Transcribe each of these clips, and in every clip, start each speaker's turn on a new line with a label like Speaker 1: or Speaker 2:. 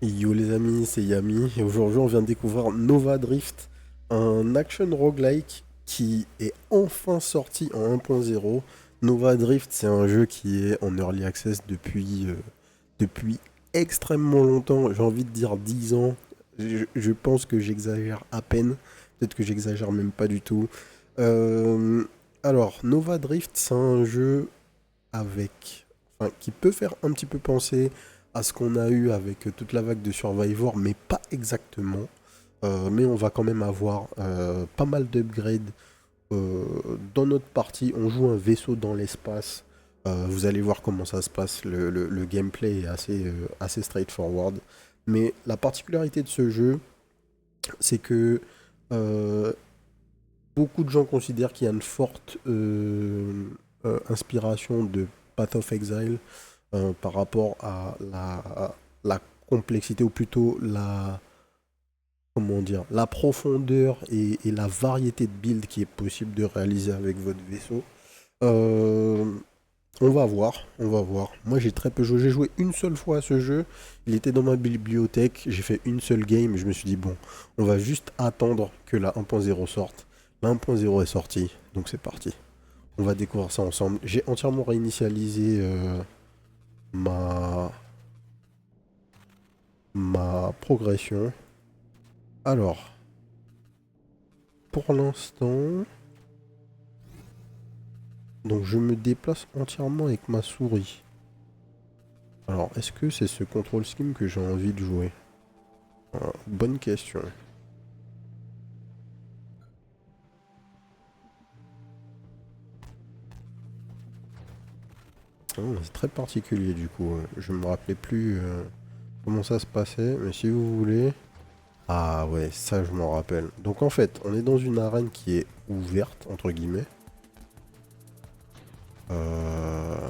Speaker 1: Yo les amis, c'est Yami et aujourd'hui on vient de découvrir Nova Drift, un action roguelike qui est enfin sorti en 1.0. Nova Drift, c'est un jeu qui est en early access depuis extrêmement longtemps, j'ai envie de dire 10 ans. Je pense que j'exagère à peine, peut-être que j'exagère même pas du tout. Euh, alors, Nova Drift, c'est un jeu qui peut faire un petit peu penser à ce qu'on a eu avec toute la vague de Survivor, mais pas exactement. Mais on va quand même avoir pas mal d'upgrades dans notre partie. On joue un vaisseau dans l'espace. Vous allez voir comment ça se passe. Le gameplay est assez straightforward. Mais la particularité de ce jeu, c'est que euh, beaucoup de gens considèrent qu'il y a une forte inspiration de Path of Exile par rapport à la complexité, ou plutôt comment dire, la profondeur et la variété de builds qui est possible de réaliser avec votre vaisseau. Euh, on va voir, on va voir. Moi j'ai très peu joué, j'ai joué une seule fois à ce jeu, il était dans ma bibliothèque, j'ai fait une seule game, et je me suis dit bon, on va juste attendre que la 1.0 sorte. La 1.0 est sortie, donc c'est parti. On va découvrir ça ensemble. J'ai entièrement réinitialisé ma, ma progression. Alors, pour l'instant, donc je me déplace entièrement avec ma souris. Alors, est-ce que c'est ce control scheme que j'ai envie de jouer? Bonne question. C'est très particulier du coup. Je me rappelais plus comment ça se passait, mais si vous voulez. Ah ouais, ça je m'en rappelle. Donc en fait, on est dans une arène qui est ouverte, entre guillemets. Euh,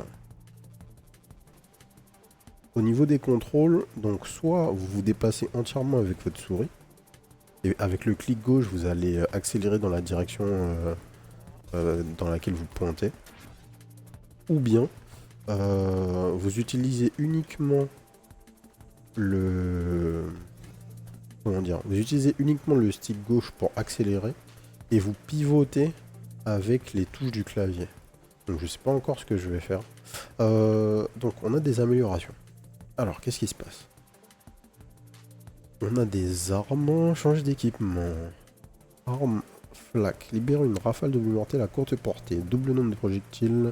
Speaker 1: Au niveau des contrôles, donc soit vous vous déplacez entièrement avec votre souris, et avec le clic gauche, vous allez accélérer dans la direction dans laquelle vous pointez, ou bien vous utilisez uniquement le comment dire, vous utilisez uniquement le stick gauche pour accélérer et vous pivotez avec les touches du clavier. Donc je sais pas encore ce que je vais faire. Donc on a des améliorations. Alors qu'est-ce qui se passe? On a des armes, change d'équipement. Arme flac, libère une rafale de mortelle à courte portée. Double nombre de projectiles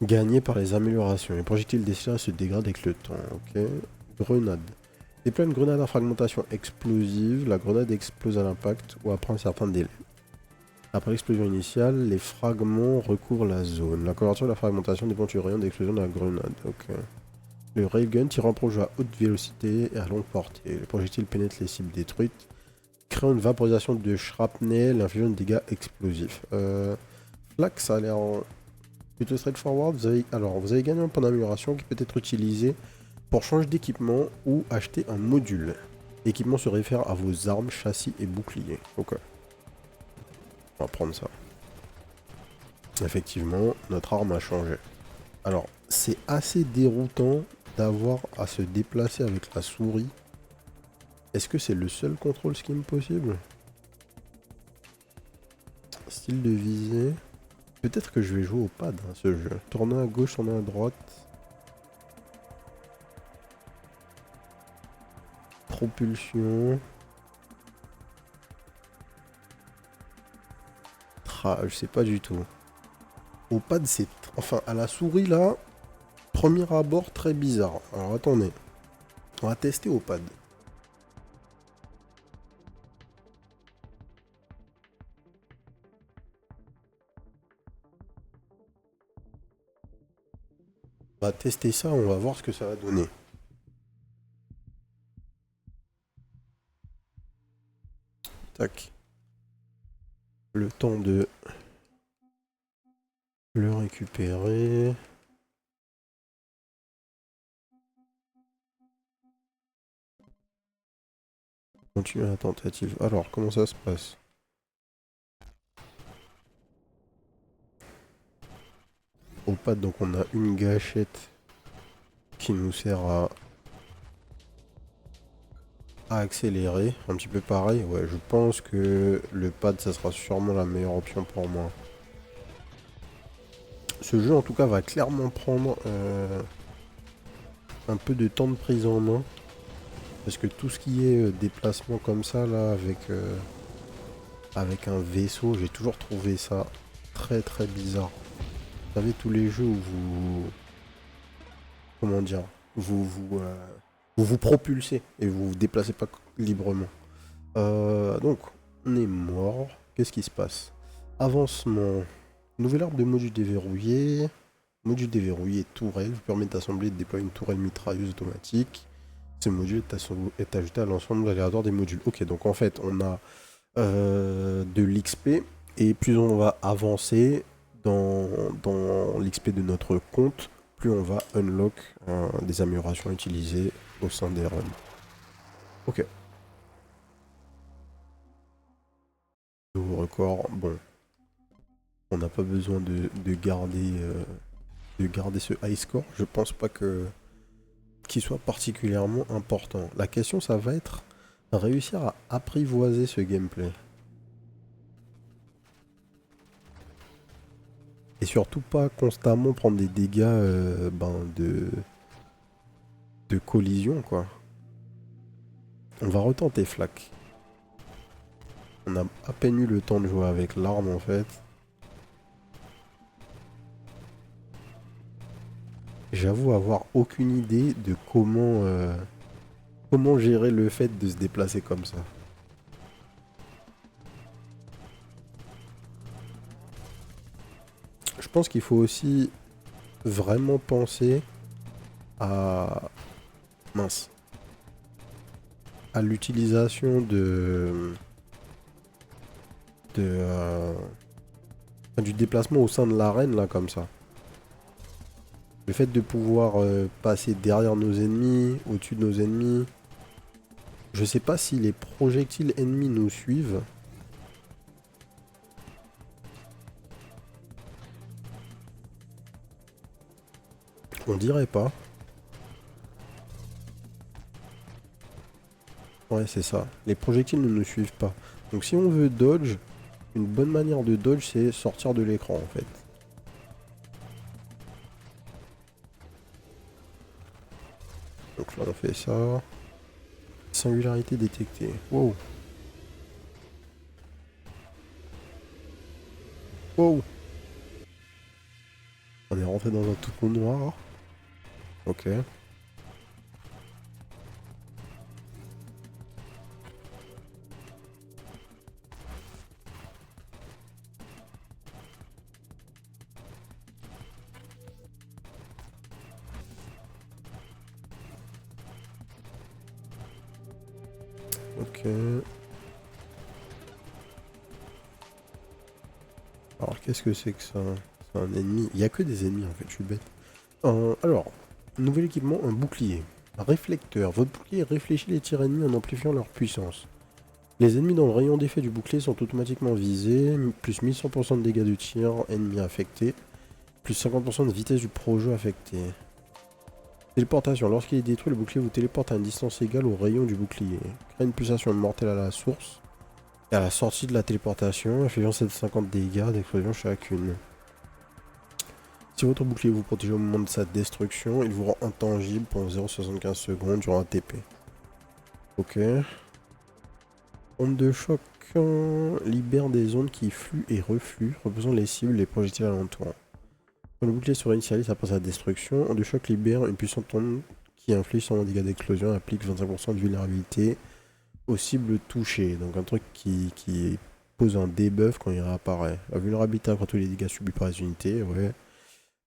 Speaker 1: gagnés par les améliorations. Les projectiles destinés se dégradent avec le temps. Ok. Grenade. Déploie une grenade à fragmentation explosive. La grenade explose à l'impact ou après un certain délai. Après l'explosion initiale, les fragments recouvrent la zone. La couverture de la fragmentation dépend du rayon d'explosion de la grenade. Ok. Le railgun tire un projet à haute vélocité et à longue portée. Le projectile pénètre les cibles détruites, créant une vaporisation de shrapnel et infligeant des dégâts explosifs. Flac, ça a l'air plutôt straightforward. Vous avez gagné un point d'amélioration qui peut être utilisé pour changer d'équipement ou acheter un module. L'équipement se réfère à vos armes, châssis et boucliers. Ok, on va prendre ça. Effectivement, notre arme a changé. Alors, c'est assez déroutant d'avoir à se déplacer avec la souris. Est-ce que c'est le seul contrôle scheme possible? Style de visée. Peut-être que je vais jouer au pad, hein, ce jeu. Tourner à gauche, tourner à droite. Propulsion. Je sais pas du tout. Au pad, c'est... Enfin, à la souris, là, premier abord, très bizarre. Alors, attendez. On va tester au pad. On va tester ça, on va voir ce que ça va donner. Tac. Le temps de le récupérer. Continuer la tentative. Alors, comment ça se passe? Au pad, donc on a une gâchette qui nous sert à à accélérer. Un petit peu pareil. Ouais, je pense que le pad, ça sera sûrement la meilleure option pour moi. Ce jeu, en tout cas, va clairement prendre un peu de temps de prise en main. Parce que tout ce qui est déplacement comme ça, là, avec un vaisseau, j'ai toujours trouvé ça très très bizarre. Vous savez, tous les jeux où vous... Comment dire vous vous propulsez et vous vous déplacez pas librement. Donc, on est mort. Qu'est-ce qui se passe? Avancement. Nouvel arbre de module déverrouillé. Module déverrouillé tourelle vous permet d'assembler et de déployer une tourelle mitrailleuse automatique. Ce module est ajouté à l'ensemble aléatoire des modules. Ok, donc en fait, on a de l'XP et plus on va avancer dans l'XP de notre compte, plus on va unlock des améliorations utilisées au sein des runs. Ok. Nouveau record. Bon, on n'a pas besoin de garder ce high score. Je pense pas qu'il soit particulièrement important. La question, ça va être réussir à apprivoiser ce gameplay. Et surtout pas constamment prendre des dégâts de collision, quoi. On va retenter Flak. On a à peine eu le temps de jouer avec l'arme, en fait. J'avoue avoir aucune idée de comment gérer le fait de se déplacer comme ça. Je pense qu'il faut aussi vraiment penser à... Mince. À l'utilisation du déplacement au sein de l'arène, là, comme ça. Le fait de pouvoir passer derrière nos ennemis, au-dessus de nos ennemis. Je sais pas si les projectiles ennemis nous suivent. On dirait pas. Ouais, c'est ça. Les projectiles ne nous suivent pas. Donc si on veut dodge, une bonne manière de dodge, c'est sortir de l'écran, en fait. Donc là, on fait ça. Singularité détectée. Wow. Wow. On est rentré dans un tout noir. Ok. Ok. Alors, qu'est-ce que c'est que ça? C'est un ennemi. Il n'y a que des ennemis, en fait, je suis bête. Alors, nouvel équipement, un bouclier. Réflecteur. Votre bouclier réfléchit les tirs ennemis en amplifiant leur puissance. Les ennemis dans le rayon d'effet du bouclier sont automatiquement visés. Plus 1100% de dégâts de tir ennemis affectés. Plus 50% de vitesse du projet affecté. Téléportation. Lorsqu'il est détruit, le bouclier vous téléporte à une distance égale au rayon du bouclier. Crée une pulsation mortelle à la source. Et à la sortie de la téléportation, infligeant 750 dégâts d'explosion chacune. Si votre bouclier vous protège au moment de sa destruction, il vous rend intangible pendant 0,75 secondes durant un TP. Ok. Onde de choc libère des ondes qui fluent et refluent, repoussant les cibles et les projectiles alentours. Quand le bouclier se réinitialise après sa destruction, onde de choc libère une puissante onde qui inflige 100 dégâts d'explosion et applique 25% de vulnérabilité aux cibles touchées. Donc un truc qui pose un debuff quand il réapparaît. La vulnérabilité après tous les dégâts subis par les unités, ouais.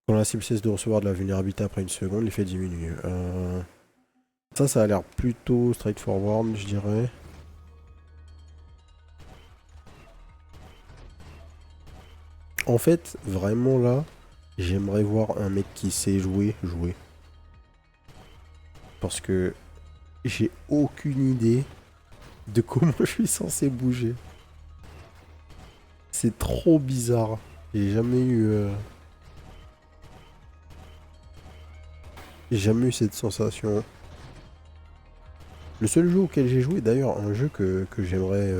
Speaker 1: Quand la cible cesse de recevoir de la vulnérabilité après une seconde, l'effet diminue. Ça a l'air plutôt straightforward, je dirais. En fait, vraiment là, j'aimerais voir un mec qui sait jouer. Parce que j'ai aucune idée de comment je suis censé bouger. C'est trop bizarre. J'ai jamais eu cette sensation. Le seul jeu auquel j'ai joué, d'ailleurs, un jeu que j'aimerais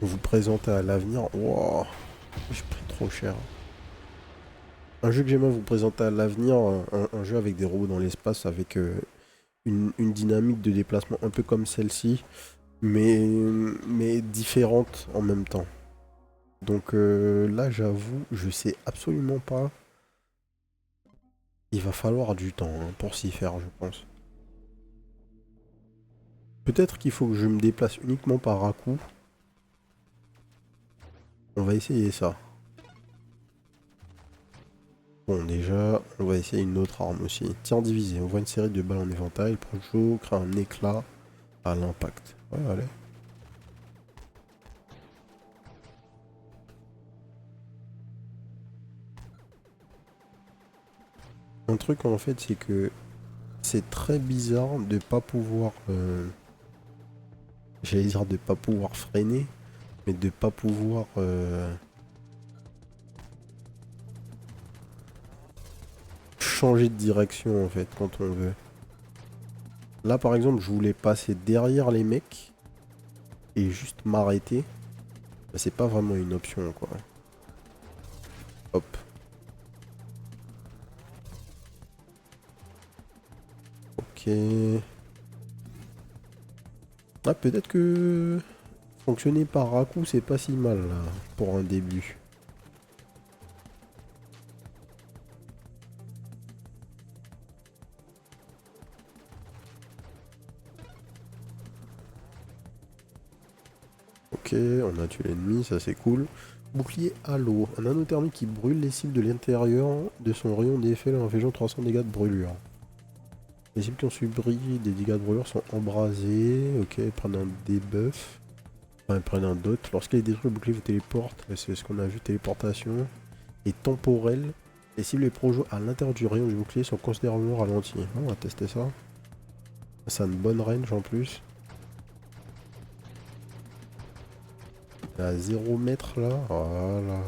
Speaker 1: vous présenter à l'avenir. Wow, j'ai pris trop cher. Un jeu que j'aimerais vous présenter à l'avenir, un jeu avec des robots dans l'espace, avec une dynamique de déplacement un peu comme celle-ci, mais différente en même temps. Donc là, j'avoue, je sais absolument pas. Il va falloir du temps hein, pour s'y faire, je pense. Peut-être qu'il faut que je me déplace uniquement par à-coup. On va essayer ça. Bon, déjà, on va essayer une autre arme aussi. Tir divisé. On voit une série de balles en éventail. Le projo crée un éclat à l'impact. Ouais, allez. Un truc en fait, c'est que c'est très bizarre de pas pouvoir. J'allais dire de pas pouvoir freiner, mais de pas pouvoir. Changer de direction en fait quand on veut. Là par exemple, je voulais passer derrière les mecs et juste m'arrêter. Bah, c'est pas vraiment une option quoi. Hop. Ok. Ah peut-être que fonctionner par à-coup c'est pas si mal là pour un début. Ok, on a tué l'ennemi, ça c'est cool. Bouclier à l'eau, un anneau thermique qui brûle les cibles de l'intérieur de son rayon d'effet leur infligeant 300 dégâts de brûlure. Les cibles qui ont subi des dégâts de brûlure sont embrasées. Ok, ils prennent un debuff. Enfin, ils prennent un dot. Lorsqu'il est détruit, le bouclier vous téléporte. C'est ce qu'on a vu, téléportation. Et temporel. Les cibles et projets à l'intérieur du rayon du bouclier sont considérablement ralentis. On va tester ça. Ça a une bonne range en plus. À 0 mètre là. Voilà.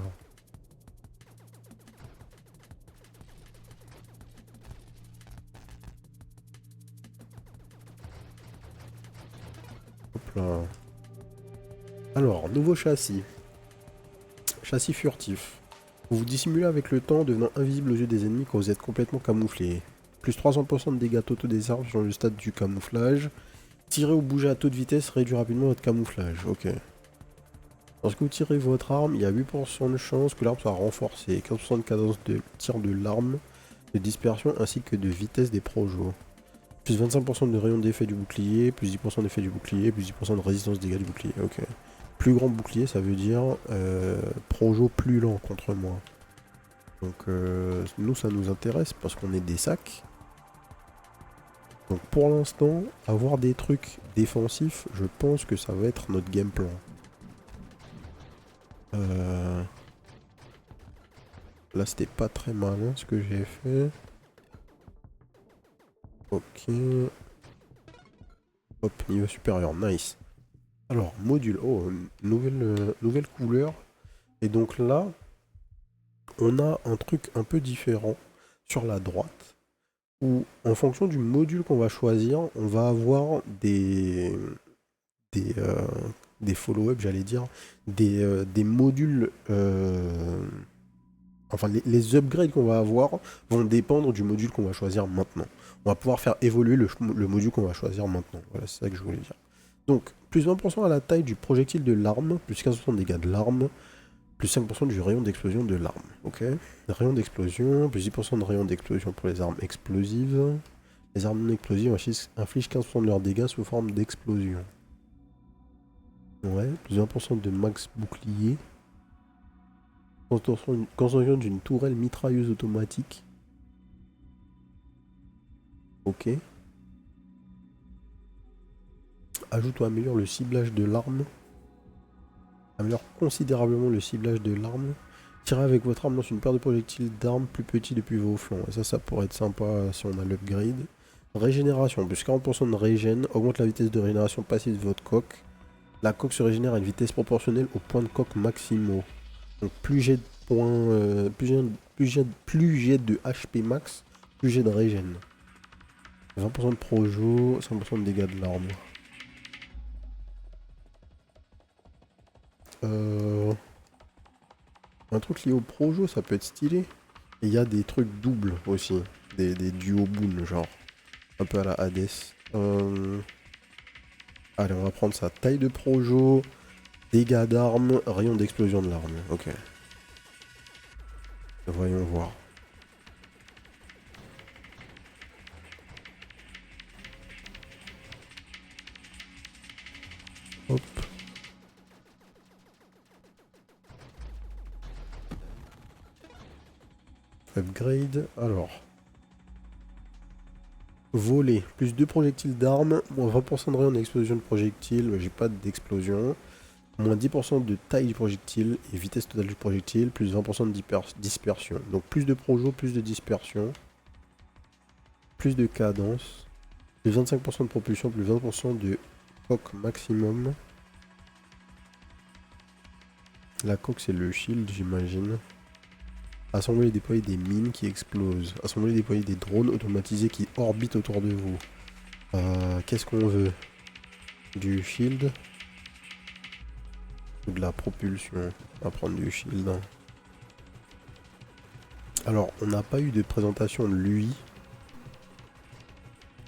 Speaker 1: Hop là. Alors, nouveau châssis. Châssis furtif. Vous vous dissimulez avec le temps, devenant invisible aux yeux des ennemis quand vous êtes complètement camouflé. Plus 300% de dégâts totaux des armes sur le stade du camouflage. Tirer ou bouger à toute vitesse réduit rapidement votre camouflage. Ok. Lorsque vous tirez votre arme, il y a 8% de chance que l'arme soit renforcée. 15% de cadence de tir de l'arme, de dispersion ainsi que de vitesse des projos. Plus 25% de rayon d'effet du bouclier, plus 10% d'effet du bouclier, plus 10% de résistance dégâts du bouclier. Ok. Plus grand bouclier, ça veut dire projo plus lent contre moi. Donc nous, ça nous intéresse parce qu'on est des sacs. Donc pour l'instant, avoir des trucs défensifs, je pense que ça va être notre game plan. Là, c'était pas très malin ce que j'ai fait. Ok. Hop, niveau supérieur, nice. Alors, module. Oh, nouvelle couleur. Et donc là, on a un truc un peu différent sur la droite. Où, en fonction du module qu'on va choisir, on va avoir des, euh, des follow-up, j'allais dire, des modules. Enfin, les upgrades qu'on va avoir vont dépendre du module qu'on va choisir maintenant. On va pouvoir faire évoluer le module qu'on va choisir maintenant. Voilà, c'est ça que je voulais dire. Donc, plus 20% à la taille du projectile de l'arme, plus 15% de dégâts de l'arme, plus 5% du rayon d'explosion de l'arme. Ok. Rayon d'explosion, plus 10% de rayon d'explosion pour les armes explosives. Les armes non explosives infligent 15% de leurs dégâts sous forme d'explosion. Ouais, plus 20% de max bouclier. Construction d'une tourelle mitrailleuse automatique. Ok. Ajoute ou améliore le ciblage de l'arme. Améliore considérablement le ciblage de l'arme. Tirez avec votre arme lance une paire de projectiles d'armes plus petits depuis vos flancs. Et ça pourrait être sympa si on a l'upgrade. Régénération, plus 40% de régène. Augmente la vitesse de régénération passive de votre coque. La coque se régénère à une vitesse proportionnelle aux points de coque maximaux. Donc plus j'ai de points, plus j'ai de HP max, plus j'ai de régène. 20% de projo, 5% de dégâts de l'arme. Un truc lié au projo, ça peut être stylé. Et il y a des trucs doubles aussi. Des duo boon, genre. Un peu à la Hades. Allez, on va prendre ça. Taille de projo, dégâts d'armes, rayon d'explosion de l'arme. Ok. Voyons voir. Hop. Upgrade. Alors. Voler. Plus 2 projectiles d'armes. Moins 20% de rayon d'explosion de projectile. J'ai pas d'explosion. Moins 10% de taille du projectile et vitesse totale du projectile. Plus 20% de dispersion. Donc plus de projo, plus de dispersion. Plus de cadence. Plus 25% de propulsion, plus 20% de coque maximum. La coque c'est le shield j'imagine. Assembler et déployer des mines qui explosent. Assembler et déployer des drones automatisés qui orbitent autour de vous. Qu'est-ce qu'on veut? Du shield? Ou de la propulsion? On va prendre du shield. Alors, on n'a pas eu de présentation de lui.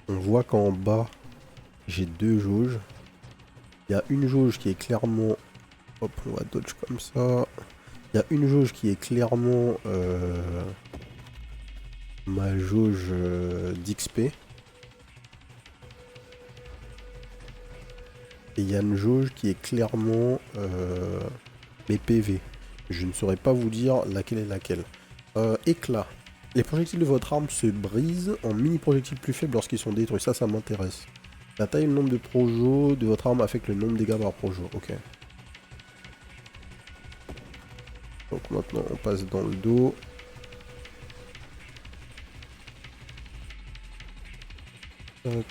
Speaker 1: On voit qu'en bas, j'ai 2 jauges. Il y a une jauge qui est clairement... Hop, on va dodge comme ça. Il y a une jauge qui est clairement ma jauge d'XP. Et il y a une jauge qui est clairement mes PV. Je ne saurais pas vous dire laquelle est laquelle. Éclat. Les projectiles de votre arme se brisent en mini projectiles plus faibles lorsqu'ils sont détruits. Ça m'intéresse. La taille et le nombre de projos de votre arme affectent le nombre de dégâts par projo. Ok. Donc maintenant on passe dans le dos. Tac.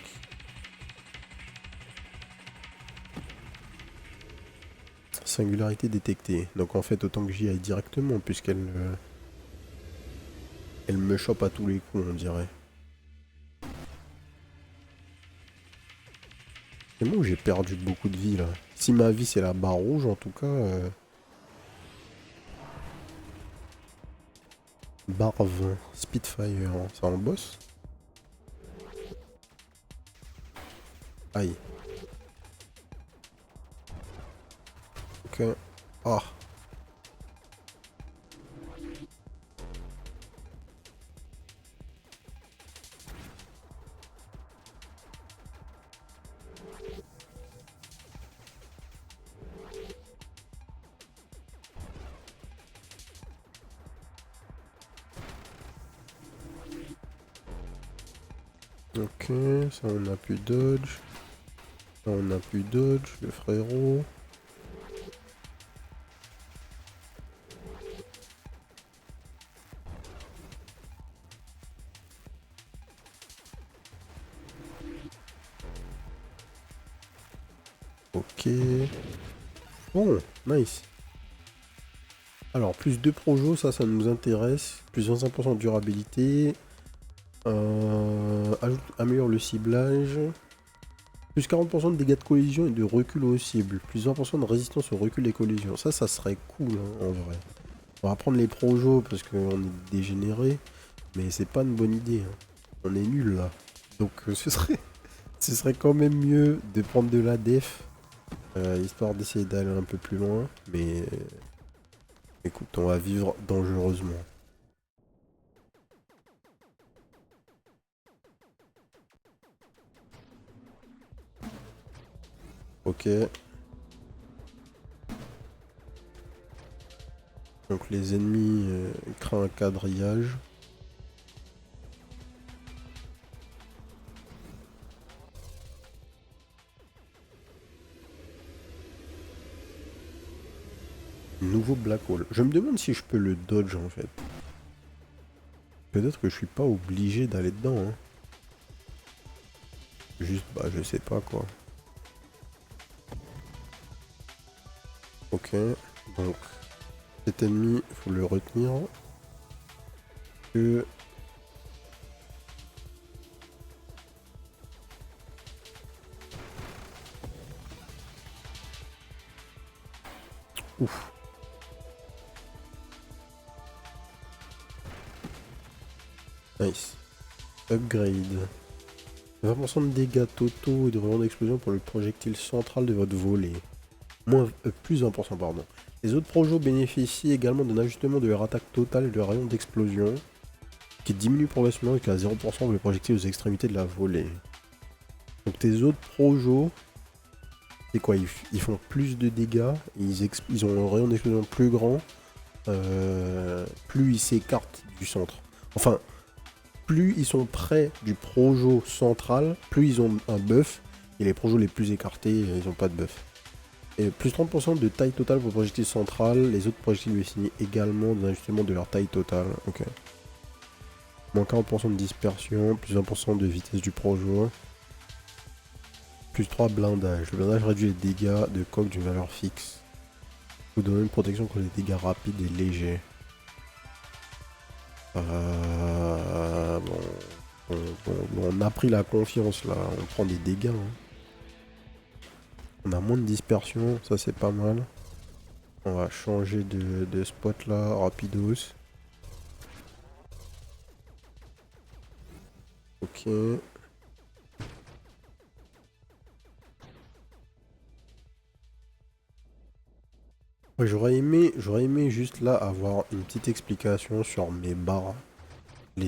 Speaker 1: Singularité détectée. Donc en fait autant que j'y aille directement puisqu'elle elle me chope à tous les coups on dirait. C'est moi où j'ai perdu beaucoup de vie là. Si ma vie c'est la barre rouge en tout cas. Barre 20. Spitfire. C'est un boss? Aïe. Ok. Ah. Ok, ça on a pu dodge. Ça on a pu dodge, le frérot. Ok. Bon, nice. Alors, plus 2 projos, ça nous intéresse. Plus 25% de durabilité. Améliore le ciblage. Plus 40% de dégâts de collision et de recul aux cibles. Plus 20% de résistance au recul des collisions. Ça serait cool hein, en vrai. On va prendre les projos parce qu'on est dégénéré. Mais c'est pas une bonne idée. Hein. On est nul là. Donc ce serait quand même mieux de prendre de la def. Histoire d'essayer d'aller un peu plus loin. Mais écoute, on va vivre dangereusement. Ok. Donc les ennemis créent un quadrillage. Nouveau black hole. Je me demande si je peux le dodge en fait. Peut-être que je suis pas obligé d'aller dedans. Hein. Juste, bah je sais pas quoi. Ok. Donc cet ennemi, faut le retenir. Que Ouf. Nice. Upgrade. 20% de dégâts totaux et de rayon d'explosion pour le projectile central de votre volet. Plus 20%, pardon. Les autres projets bénéficient également d'un ajustement de leur attaque totale et de leur rayon d'explosion, qui diminue progressivement jusqu'à 0% pour les projectiles aux extrémités de la volée. Donc tes autres projets, c'est quoi? Ils font plus de dégâts, ils ont un rayon d'explosion plus grand, plus ils s'écartent du centre. Enfin, plus ils sont près du projo central, plus ils ont un buff, et les projets les plus écartés, ils n'ont pas de buff. Et plus 30% de taille totale pour le projectile central, les autres projectiles bénéficient également d'un ajustement de leur taille totale. Ok. Moins 40% de dispersion, plus 20% de vitesse du projo. Plus 3 blindage. Le blindage réduit les dégâts de coque d'une valeur fixe. Vous donne une protection contre les dégâts rapides et légers. Bon, on a pris la confiance là, on prend des dégâts. Hein. On a moins de dispersion, ça c'est pas mal. On va changer de spot là, rapidos. Ok. Ouais, j'aurais aimé juste là avoir une petite explication sur mes barres. Je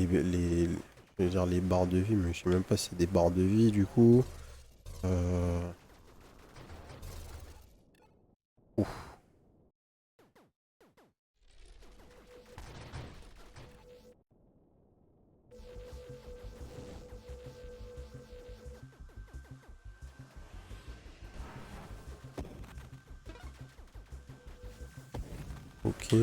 Speaker 1: veux dire les barres de vie, mais je sais même pas si c'est des barres de vie du coup. Ouf. Ok.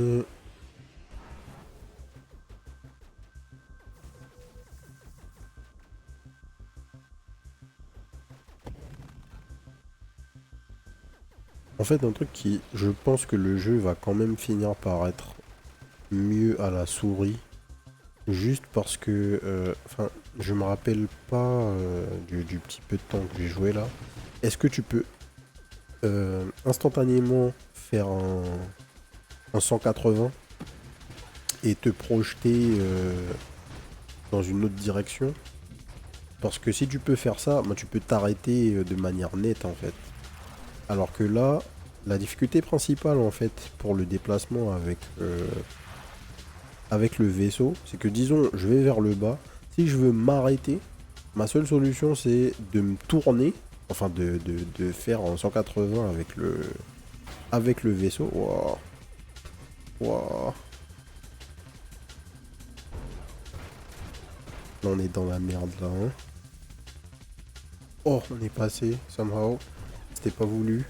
Speaker 1: En fait, un truc qui, je pense que le jeu va quand même finir par être mieux à la souris. Juste parce que, enfin, je me rappelle pas du petit peu de temps que j'ai joué là. Est-ce que tu peux instantanément faire un 180 et te projeter dans une autre direction? Parce que si tu peux faire ça, bah, tu peux t'arrêter de manière nette en fait. Alors que là, la difficulté principale en fait pour le déplacement avec le vaisseau, c'est que disons je vais vers le bas, si je veux m'arrêter, ma seule solution c'est de me tourner, enfin de faire en 180 avec le vaisseau. Wow. Wow. Là on est dans la merde là. Hein. Oh, on est passé, somehow. C'était pas voulu.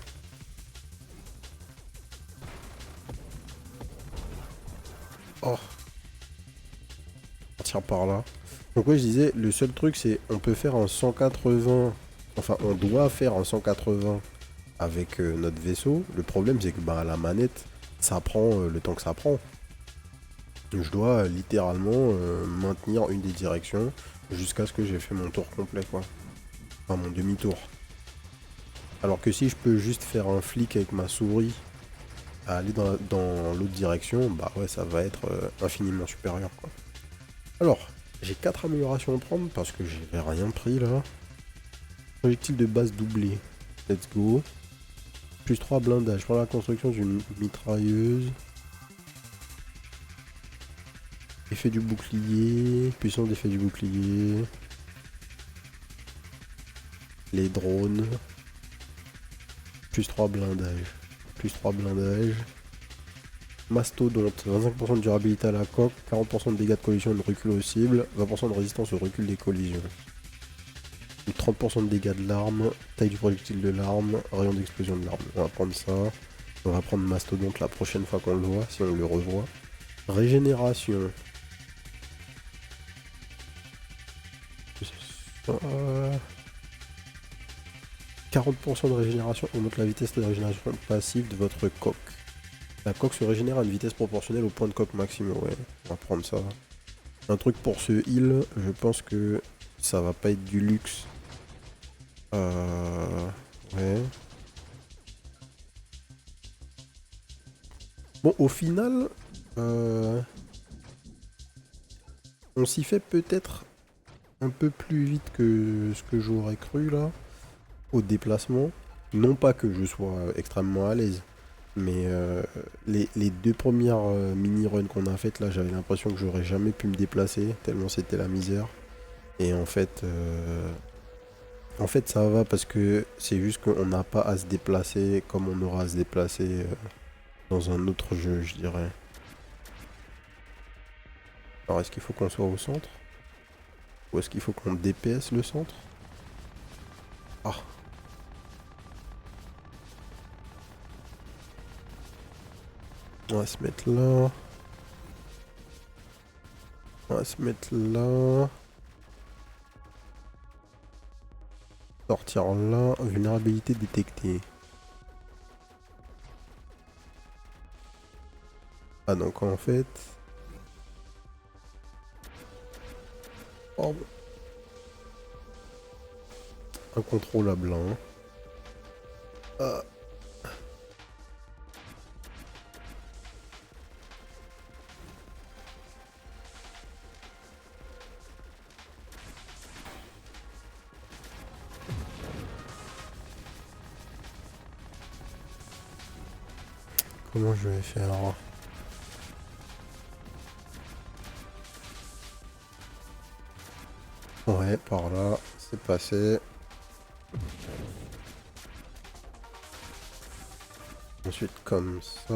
Speaker 1: Oh, partir par là. Donc ouais, je disais, le seul truc c'est on peut faire un 180, enfin on doit faire un 180 avec notre vaisseau. Le problème c'est que bah, la manette, ça prend le temps que ça prend. Je dois littéralement maintenir une des directions jusqu'à ce que j'ai fait mon tour complet quoi. Enfin mon demi-tour. Alors que si je peux juste faire un flic avec ma souris à aller dans l'autre direction, bah ouais ça va être infiniment supérieur quoi. Alors, j'ai 4 améliorations à prendre parce que j'ai rien pris là. Projectile de base doublé. Let's go. Plus 3 blindages pour la construction d'une mitrailleuse. Effet du bouclier. Puissance d'effet du bouclier. Les drones. Plus 3 blindages. Plus 3 blindages. Mastodonte. 25% de durabilité à la coque. 40% de dégâts de collision et de recul aux cibles. 20% de résistance au recul des collisions. 30% de dégâts de l'arme, taille du projectile de l'arme, rayon d'explosion de l'arme. On va prendre ça. On va prendre Mastodonte la prochaine fois qu'on le voit, si on le revoit. Régénération. 40% de régénération augmente la vitesse de régénération passive de votre coque. La coque se régénère à une vitesse proportionnelle au point de coque maximum. Ouais, on va prendre ça. Un truc pour ce heal, je pense que ça va pas être du luxe. Ouais. Bon, au final, on s'y fait peut-être un peu plus vite que ce que j'aurais cru là, au déplacement. Non pas que je sois extrêmement à l'aise, mais les deux premières mini-runs qu'on a faites là, j'avais l'impression que j'aurais jamais pu me déplacer, tellement c'était la misère. Et en fait ça va parce que c'est juste qu'on n'a pas à se déplacer comme on aura à se déplacer dans un autre jeu, je dirais. Alors est-ce qu'il faut qu'on soit au centre? Ou est-ce qu'il faut qu'on DPS le centre? Ah, on va se mettre là. On va se mettre là. Sortir là. Vulnérabilité détectée. Ah donc en fait... Oh. Incontrôlable hein. Ah. Comment je vais faire? Ouais, par là, c'est passé. Ensuite comme ça,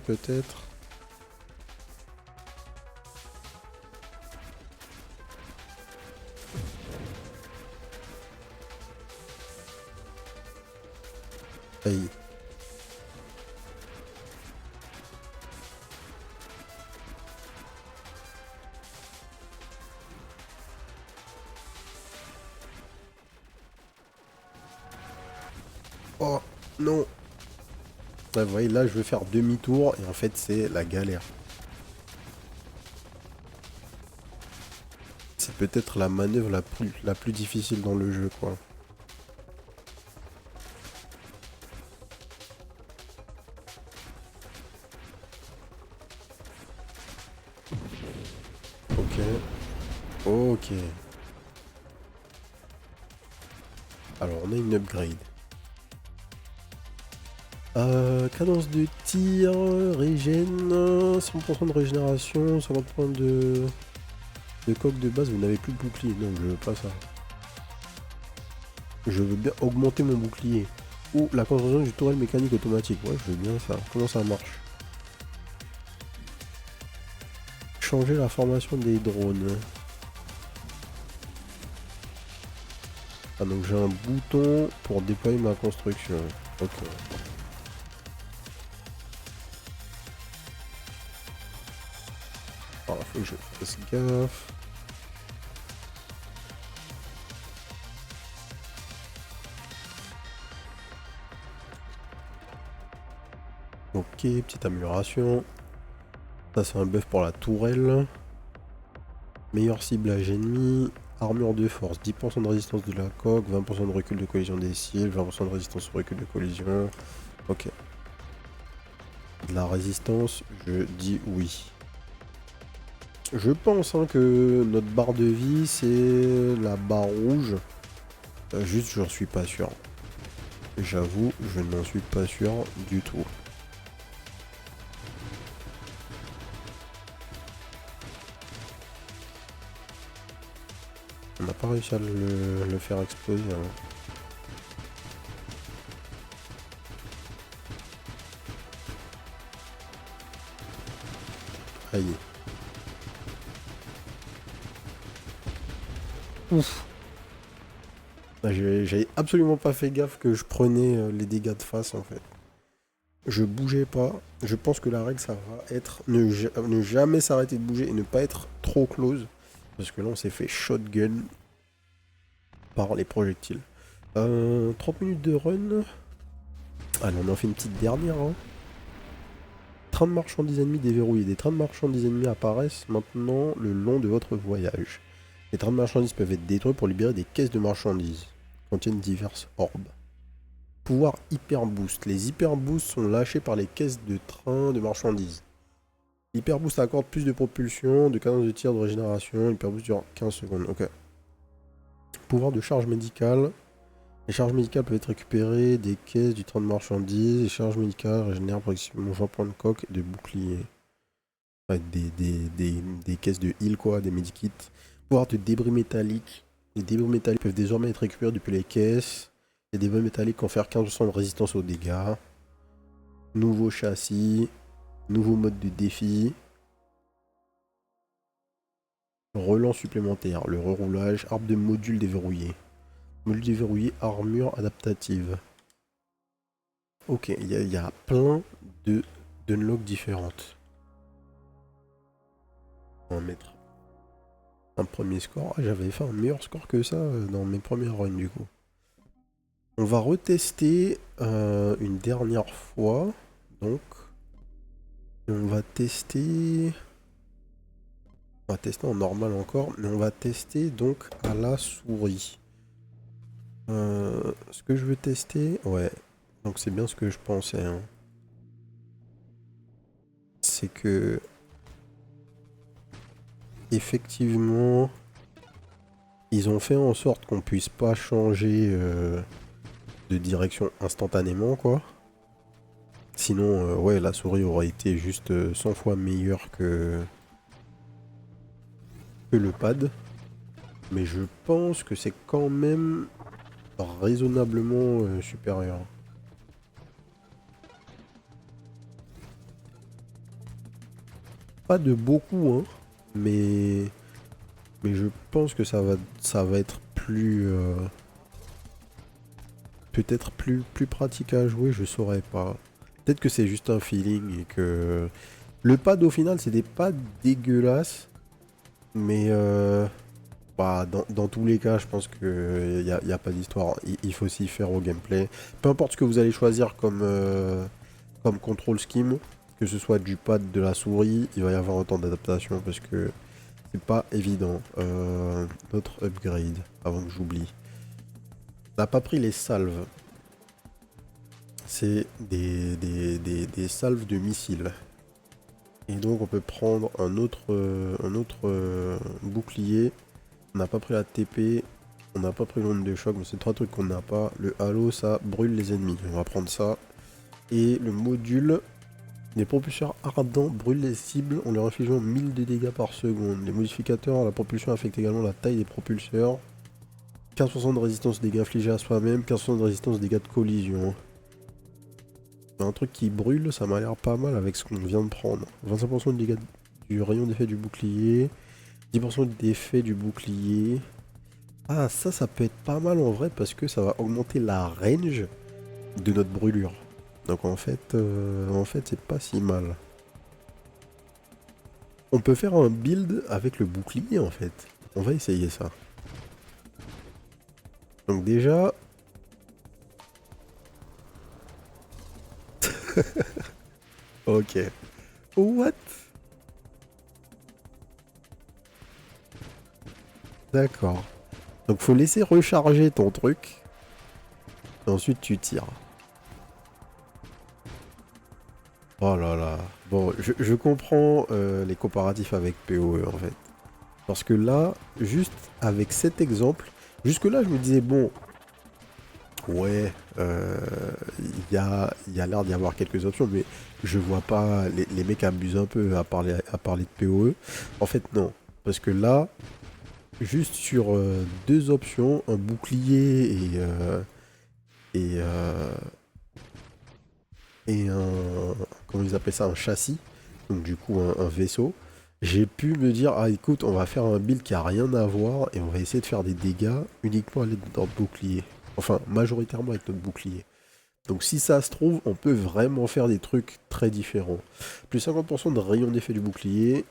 Speaker 1: peut-être. Aïe. Oh, non. Ouais, vous voyez, là, je veux faire demi-tour et en fait, c'est la galère. C'est peut-être la manœuvre la plus difficile dans le jeu, quoi. Ok. Ok. Alors, on a une upgrade. Cadence de tir, régène, 100% de régénération, 50 points de coque de base, vous n'avez plus de bouclier. Non, je veux pas ça. Je veux bien augmenter mon bouclier. Ou la construction du tourelle mécanique automatique. Ouais, je veux bien ça. Comment ça marche? Changer la formation des drones. Ah, donc j'ai un bouton pour déployer ma construction. Ok. Alors, faut que je fasse gaffe. Ok, petite amélioration. Ça, c'est un buff pour la tourelle. Meilleur ciblage ennemi. Armure de force, 10% de résistance de la coque, 20% de recul de collision des cils, 20% de résistance au recul de collision. Ok. De la résistance, je dis oui. Je pense hein, que notre barre de vie, c'est la barre rouge. Juste, j'en suis pas sûr. J'avoue, je n'en suis pas sûr du tout. On n'a pas réussi à le faire exploser. Hein. Aïe. Ouf. J'avais absolument pas fait gaffe que je prenais les dégâts de face en fait. Je bougeais pas. Je pense que la règle ça va être ne jamais s'arrêter de bouger et ne pas être trop close. Parce que là on s'est fait shotgun par les projectiles. 30 minutes de run. Allez, on en fait une petite dernière. Hein. Trains de marchandises ennemis déverrouillés. Des trains de marchandises ennemis apparaissent maintenant le long de votre voyage. Les trains de marchandises peuvent être détruits pour libérer des caisses de marchandises. Contiennent diverses orbes. Pouvoir hyper boost. Les hyper boosts sont lâchés par les caisses de train de marchandises. Hyper boost accorde plus de propulsion, de cadence de tir, de régénération. Hyper boost dure 15 secondes. Ok. Pouvoir de charge médicale. Les charges médicales peuvent être récupérées des caisses du train de marchandises. Les charges médicales régénèrent progressivement 20 points de coque et de bouclier. Ouais, des caisses de heal, quoi, des medikits. Pouvoir de débris métalliques. Les débris métalliques peuvent désormais être récupérés depuis les caisses. Les débris métalliques confèrent 15% de résistance aux dégâts. Nouveau châssis. Nouveau mode de défi. Relance supplémentaire. Le reroulage. Arbre de module déverrouillé. Module déverrouillé. Armure adaptative. Ok, il y a plein d'unlocks différentes. On va mettre un premier score. Ah, j'avais fait un meilleur score que ça dans mes premières runs du coup. On va retester une dernière fois. Donc, on va tester... On va tester en normal encore, mais on va tester donc à la souris. Ce que je veux tester... Ouais, donc c'est bien ce que je pensais. Hein. C'est que... Effectivement... Ils ont fait en sorte qu'on puisse pas changer de direction instantanément, quoi. Sinon, ouais, la souris aurait été juste 100 fois meilleure que le pad. Mais je pense que c'est quand même raisonnablement supérieur. Pas de beaucoup, hein, mais je pense que ça va être plus... peut-être plus pratique à jouer, je saurais pas. Peut-être que c'est juste un feeling et que... Le pad au final, c'était pas dégueulasse. Mais bah, dans tous les cas, je pense qu'il n'y a pas d'histoire. Il faut s'y faire au gameplay. Peu importe ce que vous allez choisir comme control scheme, que ce soit du pad, de la souris, il va y avoir autant d'adaptation parce que c'est pas évident. Notre upgrade, avant que j'oublie. On n'a pas pris les salves. C'est des salves de missiles. Et donc on peut prendre un autre bouclier. On n'a pas pris la TP. On n'a pas pris l'onde de choc. Mais c'est trois trucs qu'on n'a pas. Le halo, ça brûle les ennemis. On va prendre ça. Et le module. Les propulseurs ardents brûlent les cibles en leur infligeant 1000 de dégâts par seconde. Les modificateurs à la propulsion affectent également la taille des propulseurs. 15% de résistance aux dégâts infligés à soi-même. 15% de résistance aux dégâts de collision. Un truc qui brûle, ça m'a l'air pas mal avec ce qu'on vient de prendre. 25% de dégâts du rayon d'effet du bouclier. 10% d'effet du bouclier. Ah, ça peut être pas mal en vrai parce que ça va augmenter la range de notre brûlure. Donc en fait c'est pas si mal. On peut faire un build avec le bouclier en fait. On va essayer ça. Donc déjà... Ok. What? D'accord. Donc faut laisser recharger ton truc. Et ensuite tu tires. Oh là là. Bon, je comprends les comparatifs avec PoE en fait. Parce que là, juste avec cet exemple, jusque là je me disais bon, ouais, y a l'air d'y avoir quelques options, mais je vois pas, les mecs abusent un peu à parler de PoE. En fait non, parce que là, juste sur deux options, un bouclier et un, comment ils appellent ça, un châssis, donc du coup un vaisseau, j'ai pu me dire, ah écoute, on va faire un build qui a rien à voir et on va essayer de faire des dégâts uniquement avec notre bouclier. Enfin, majoritairement avec notre bouclier. Donc si ça se trouve, on peut vraiment faire des trucs très différents. Plus 50% de rayon d'effet du bouclier,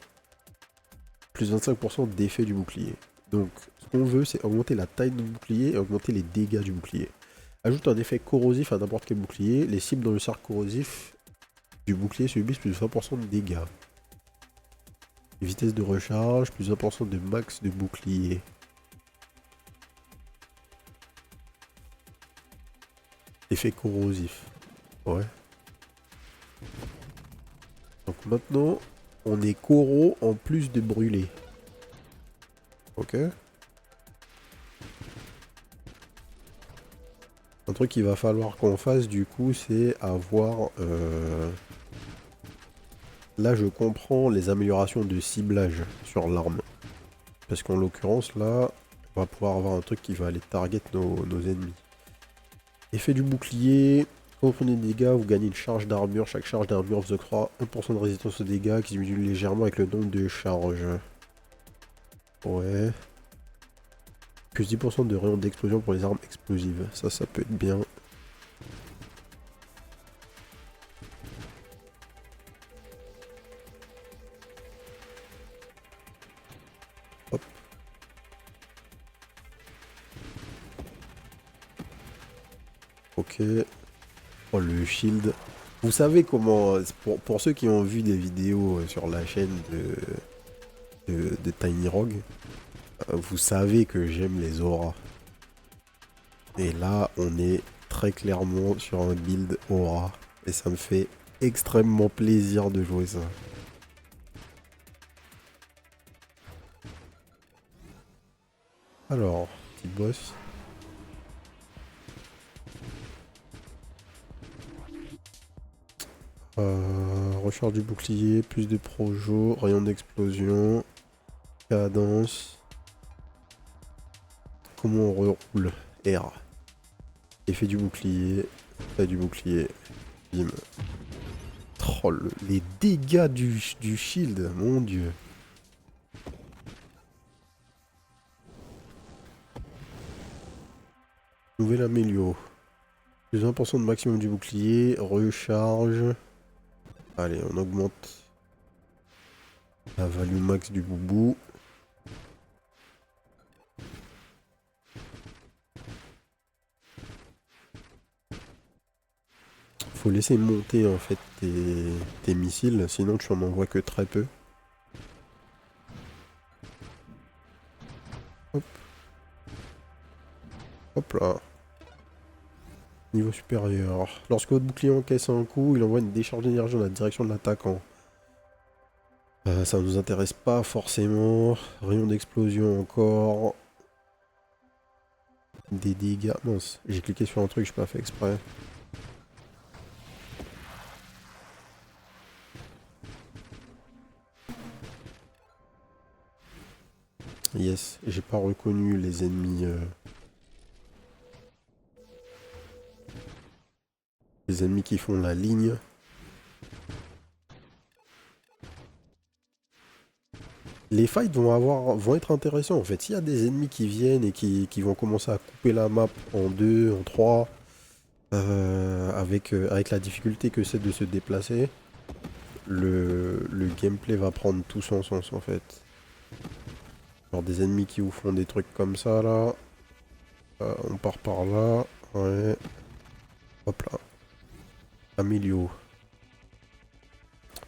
Speaker 1: plus 25% d'effet du bouclier. Donc ce qu'on veut, c'est augmenter la taille de notre bouclier et augmenter les dégâts du bouclier. Ajoute un effet corrosif à n'importe quel bouclier. Les cibles dans le cercle corrosif du bouclier subissent plus de 20% de dégâts. Vitesse de recharge, plus 20% de max de bouclier. Effet corrosif. Ouais. Donc maintenant, on est corro en plus de brûlé. Ok. Un truc qu'il va falloir qu'on fasse du coup, c'est avoir... Là, je comprends les améliorations de ciblage sur l'arme. Parce qu'en l'occurrence, là, on va pouvoir avoir un truc qui va aller target nos ennemis. Effet du bouclier. Quand vous prenez des dégâts, vous gagnez une charge d'armure. Chaque charge d'armure vous octroie 1% de résistance aux dégâts qui diminue légèrement avec le nombre de charges. Ouais. Plus 10% de rayon d'explosion pour les armes explosives. Ça peut être bien. Hop. Ok. Oh, le shield. Vous savez comment... Pour ceux qui ont vu des vidéos sur la chaîne de Tiny Rogue, vous savez que j'aime les auras. Et là, on est très clairement sur un build aura. Et ça me fait extrêmement plaisir de jouer ça. Alors, petit boss. Recharge du bouclier, plus de projo, rayon d'explosion, cadence. Comment on reroule? R. Effet du bouclier, effet du bouclier, bim. Troll, les dégâts du shield, mon dieu. Nouvelle amélio. Plus 1% de maximum du bouclier, recharge. Allez, on augmente la value max du boubou. Faut laisser monter en fait tes missiles, sinon tu en envoies que très peu. Hop. Hop là. Niveau supérieur. Lorsque votre bouclier encaisse un coup, il envoie une décharge d'énergie dans la direction de l'attaquant. Ça nous intéresse pas forcément. Rayon d'explosion encore. Des dégâts. Mince, j'ai cliqué sur un truc, je n'ai pas fait exprès. Yes, j'ai pas reconnu les ennemis. Les ennemis qui font la ligne. Les fights vont être intéressants en fait. S'il y a des ennemis qui viennent et qui vont commencer à couper la map en 2, en 3, avec la difficulté que c'est de se déplacer, le gameplay va prendre tout son sens en fait. Genre des ennemis qui vous font des trucs comme ça là. On part par là. Ouais. Hop là. Amélio.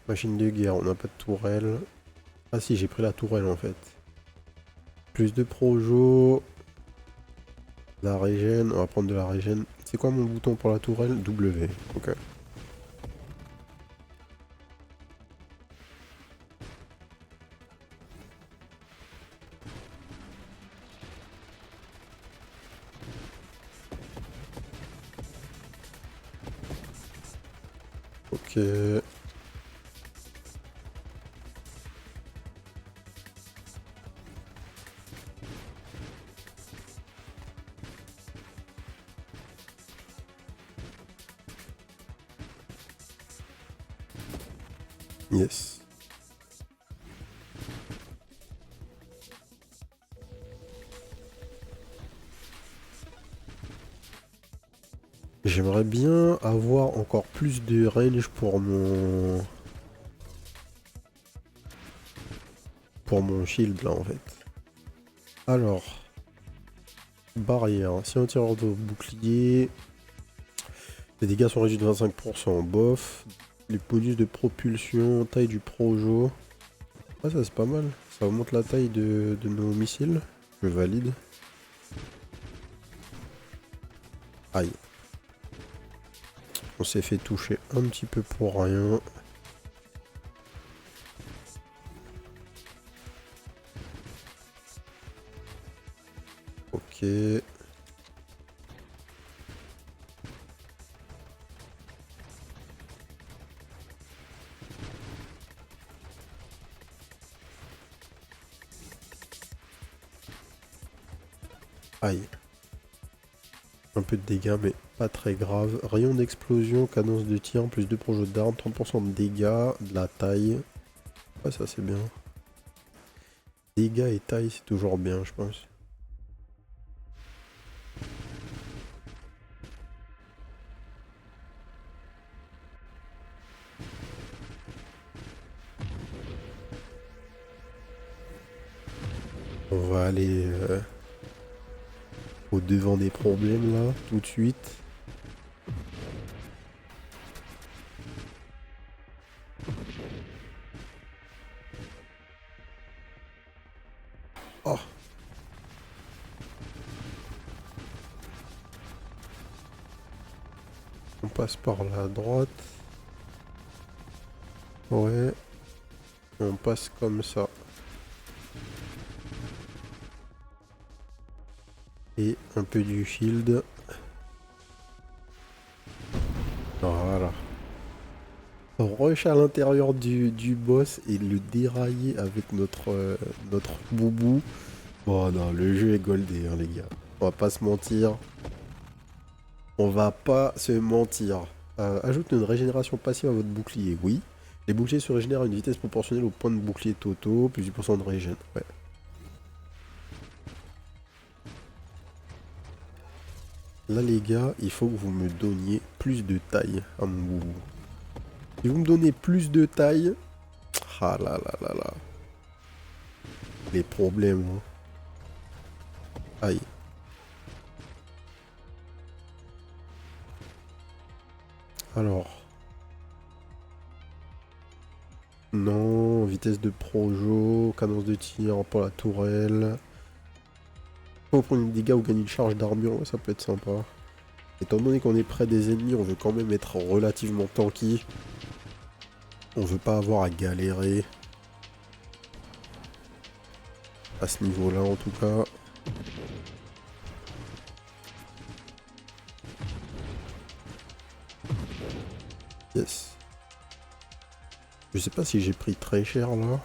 Speaker 1: Machine de guerre, on n'a pas de tourelle. Ah si, j'ai pris la tourelle en fait. Plus de projo. La régène, on va prendre de la régène. C'est quoi mon bouton pour la tourelle? W. Ok. Ok. Yes. J'aimerais bien avoir encore plus de range pour mon shield là en fait. Alors, barrière. Si un tireur de bouclier, les dégâts sont réduits de 25%. Bof. Les bonus de propulsion, taille du projo. Ah ça c'est pas mal. Ça augmente la taille de nos missiles. Je valide. Aïe. On s'est fait toucher un petit peu pour rien. Ok. Aïe. Un peu de dégâts, mais pas très grave. Rayon d'explosion, cadence de tir, plus 2 pour jeu d'armes, 30% de dégâts, de la taille. Ouais, ça c'est bien. Dégâts et taille, c'est toujours bien, je pense. On va aller au devant des problèmes là, tout de suite. Oh! On passe par la droite. Ouais. On passe comme ça. Et un peu du shield. Voilà. Rush à l'intérieur du boss et le dérailler avec notre boubou. Oh non, le jeu est goldé, hein, les gars. On va pas se mentir. On va pas se mentir. Ajoute une régénération passive à votre bouclier, oui. Les boucliers se régénèrent à une vitesse proportionnelle au point de bouclier totaux, plus 10% de régène. Ouais. Là les gars, il faut que vous me donniez plus de taille à mon boubou. Si vous me donnez plus de taille... Ah là là là là. Les problèmes. Hein. Aïe. Alors. Non, vitesse de projo, cadence de tir pour la tourelle. Faut prendre des dégâts ou gagner une charge d'armure, ça peut être sympa. Étant donné qu'on est près des ennemis, on veut quand même être relativement tanky. On veut pas avoir à galérer. À ce niveau-là en tout cas. Yes. Je sais pas si j'ai pris très cher là.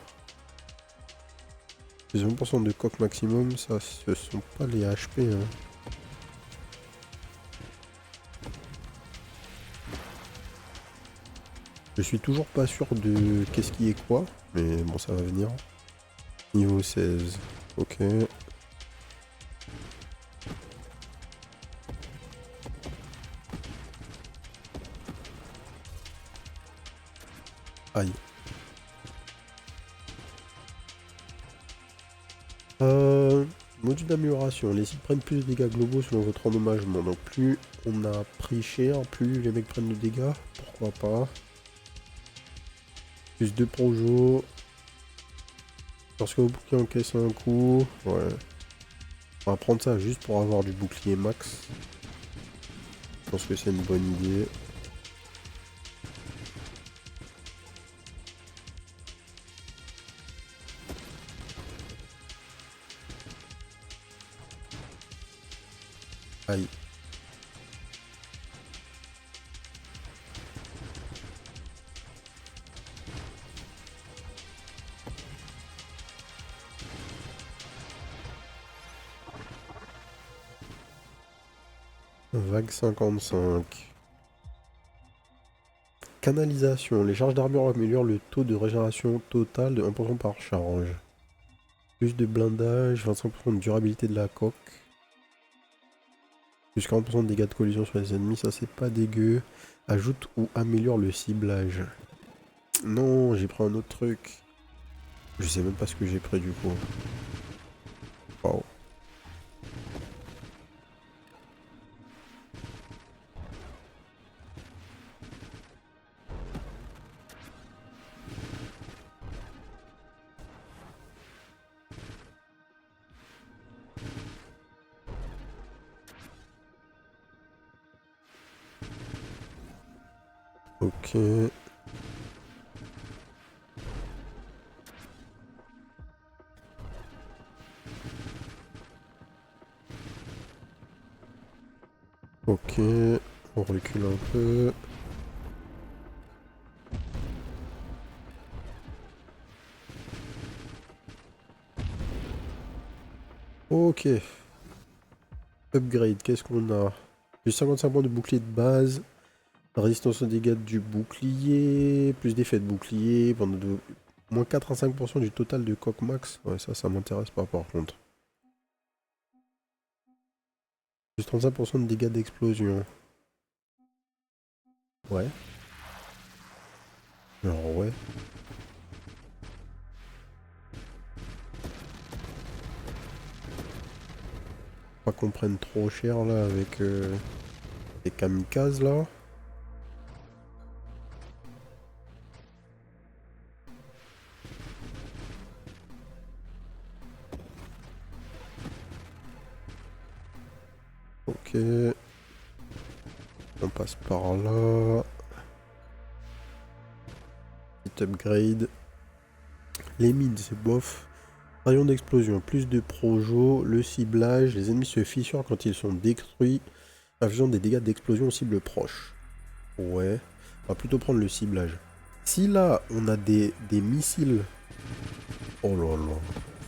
Speaker 1: 20% de coque maximum, ça ce sont pas les HP. Hein. Je suis toujours pas sûr de qu'est-ce qui est quoi, mais bon ça va venir. Niveau 16, ok. Aïe. Module d'amélioration. Les cibles prennent plus de dégâts globaux selon votre endommagement. Donc plus on a pris cher, plus les mecs prennent de dégâts. Pourquoi pas. Plus 2 projo. Lorsque vos boucliers encaissent un coup. Ouais. On va prendre ça juste pour avoir du bouclier max. Je pense que c'est une bonne idée. Aïe. Vague 55. Canalisation. Les charges d'armure améliorent le taux de régénération totale de 1% par charge. Plus de blindage, 25% de durabilité de la coque. Plus 40% de dégâts de collision sur les ennemis, ça c'est pas dégueu. Ajoute ou améliore le ciblage. Non, j'ai pris un autre truc. Je sais même pas ce que j'ai pris du coup. Wow. Ok. Ok, on recule un peu. Ok. Upgrade, qu'est-ce qu'on a? Plus 55 points de bouclier de base. Résistance aux dégâts du bouclier. Plus d'effet de bouclier. Pendant de... Moins 4 à 5% du total de coq max. Ouais, ça m'intéresse pas par contre. Plus 35% de dégâts d'explosion. Ouais. Alors ouais. Pas qu'on prenne trop cher là avec les kamikazes là. Ok. On passe par là. Petit upgrade. Les mines, c'est bof. Rayon d'explosion, plus de projo, le ciblage, les ennemis se fissurent quand ils sont détruits, infligeant des dégâts d'explosion aux cibles proches. Ouais, on va plutôt prendre le ciblage. Si là, on a des missiles... Oh là là,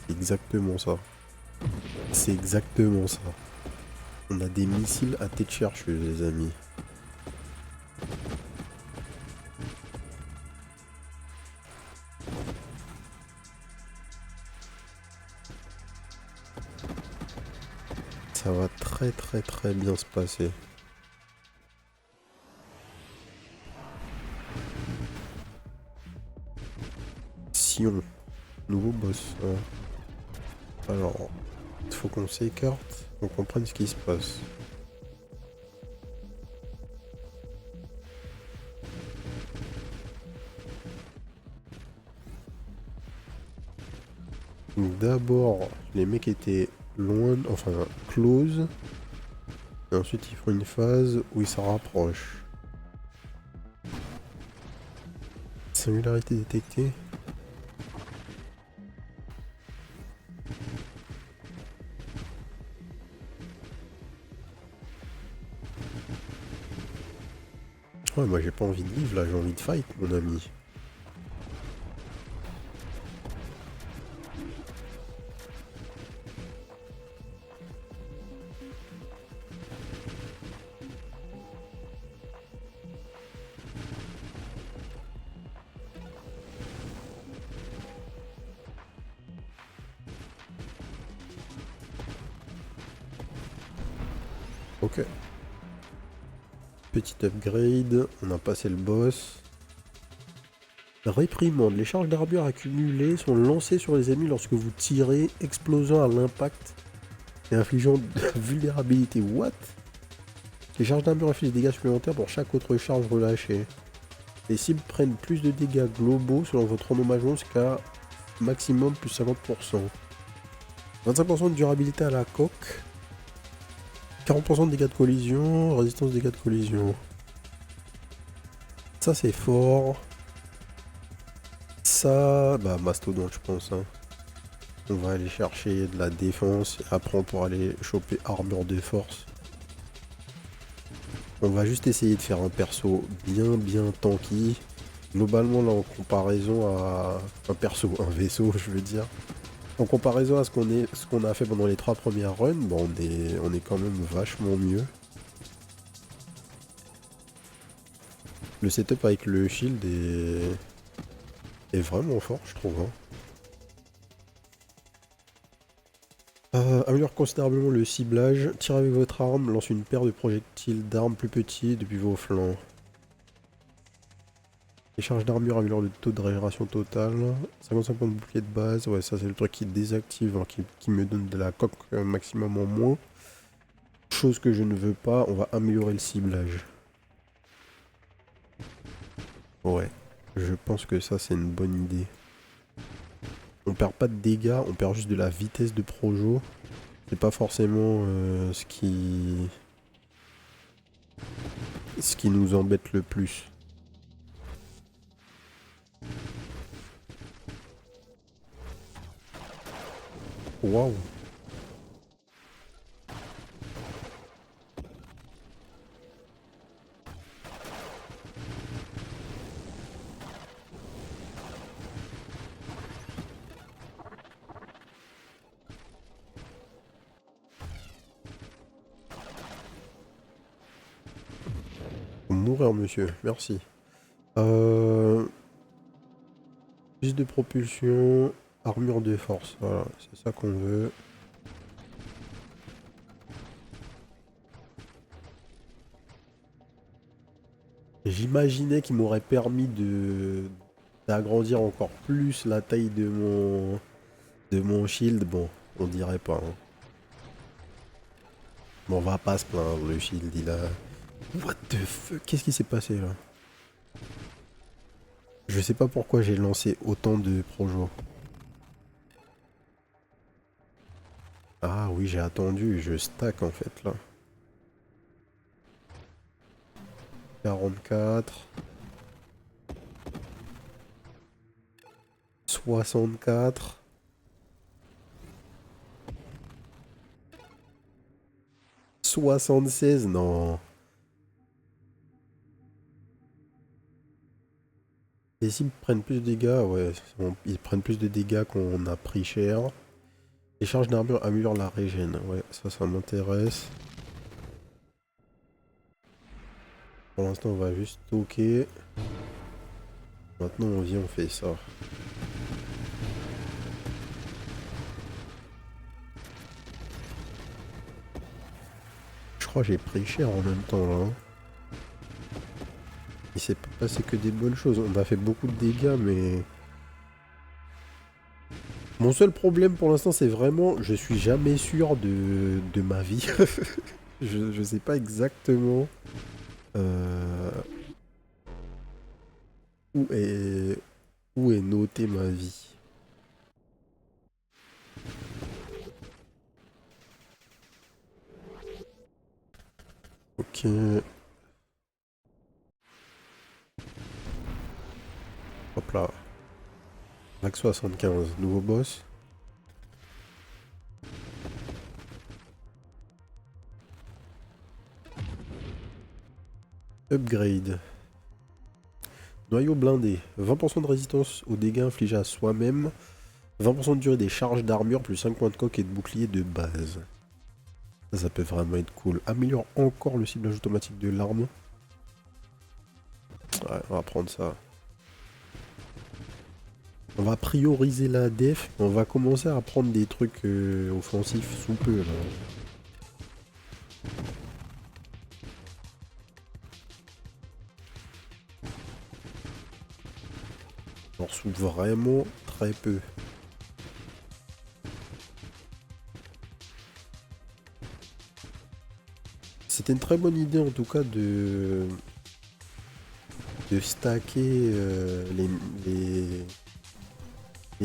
Speaker 1: c'est exactement ça. C'est exactement ça. On a des missiles à tête chercheuse, les amis. Ça va très bien se passer. Sion, nouveau boss. Alors, il faut qu'on s'écarte, qu'on comprenne ce qui se passe. Donc d'abord, les mecs étaient loin, enfin close. Et ensuite, ils font une phase où ils se rapprochent. Singularité détectée. Ouais, moi j'ai pas envie de vivre là, j'ai envie de fight, mon ami. Ok. Petit upgrade, on a passé le boss. Réprimande. Les charges d'armure accumulées sont lancées sur les ennemis lorsque vous tirez, explosant à l'impact et infligeant de vulnérabilité. What? Les charges d'armure infligent des dégâts supplémentaires pour chaque autre charge relâchée. Les cibles prennent plus de dégâts globaux selon votre endommagement jusqu'à maximum plus 50%. 25% de durabilité à la coque. 40% de dégâts de collision, résistance dégâts de collision. Ça c'est fort. Ça, bah mastodonte je pense. Hein. On va aller chercher de la défense. Et après on pourra aller choper armure de force. On va juste essayer de faire un perso bien tanky. Globalement là en comparaison à un perso, un vaisseau je veux dire. En comparaison à ce qu'on a fait pendant les 3 premières runs, bon, on est quand même vachement mieux. Le setup avec le shield est vraiment fort, je trouve. Hein. Améliore considérablement le ciblage. Tire avec votre arme, lance une paire de projectiles d'armes plus petits depuis vos flancs. Les charges d'armure améliorent le taux de régénération totale. 55 points de bouclier de base. Ouais, ça c'est le truc qui désactive, hein, qui me donne de la coque maximum en moins. Chose que je ne veux pas, on va améliorer le ciblage. Ouais, je pense que ça c'est une bonne idée. On perd pas de dégâts, on perd juste de la vitesse de projo. C'est pas forcément ce qui nous embête le plus. Waouh. Faut mourir, monsieur. Merci. Plus de propulsion, armure de force. Voilà, c'est ça qu'on veut. J'imaginais qu'il m'aurait permis de d'agrandir encore plus la taille de mon shield. Bon, on dirait pas. Hein. Bon, on va pas se plaindre. Le shield, il a. What the fuck? Qu'est-ce qui s'est passé là? Je sais pas pourquoi j'ai lancé autant de projos. Ah oui, j'ai attendu. Je stack en fait là. 44. 64. 76, non. Et s'ils prennent plus de dégâts, ouais, ils prennent plus de dégâts qu'on a pris cher. Les charges d'armure améliorent la régène, ouais, ça m'intéresse. Pour l'instant, on va juste stocker. Maintenant, on vient, on fait ça. Je crois que j'ai pris cher en même temps, là. Il s'est pas passé que des bonnes choses. On a fait beaucoup de dégâts, mais... Mon seul problème pour l'instant, c'est vraiment... Je suis jamais sûr de ma vie. je sais pas exactement... Où est notée ma vie? Ok. Hop là. Max 75, nouveau boss. Upgrade. Noyau blindé. 20% de résistance aux dégâts infligés à soi-même. 20% de durée des charges d'armure, plus 5 points de coque et de bouclier de base. Ça peut vraiment être cool. Améliore encore le ciblage automatique de l'arme. Ouais, on va prendre ça. On va prioriser la def. On va commencer à prendre des trucs offensifs sous peu. Là. On sous vraiment très peu. C'était une très bonne idée en tout cas de stacker les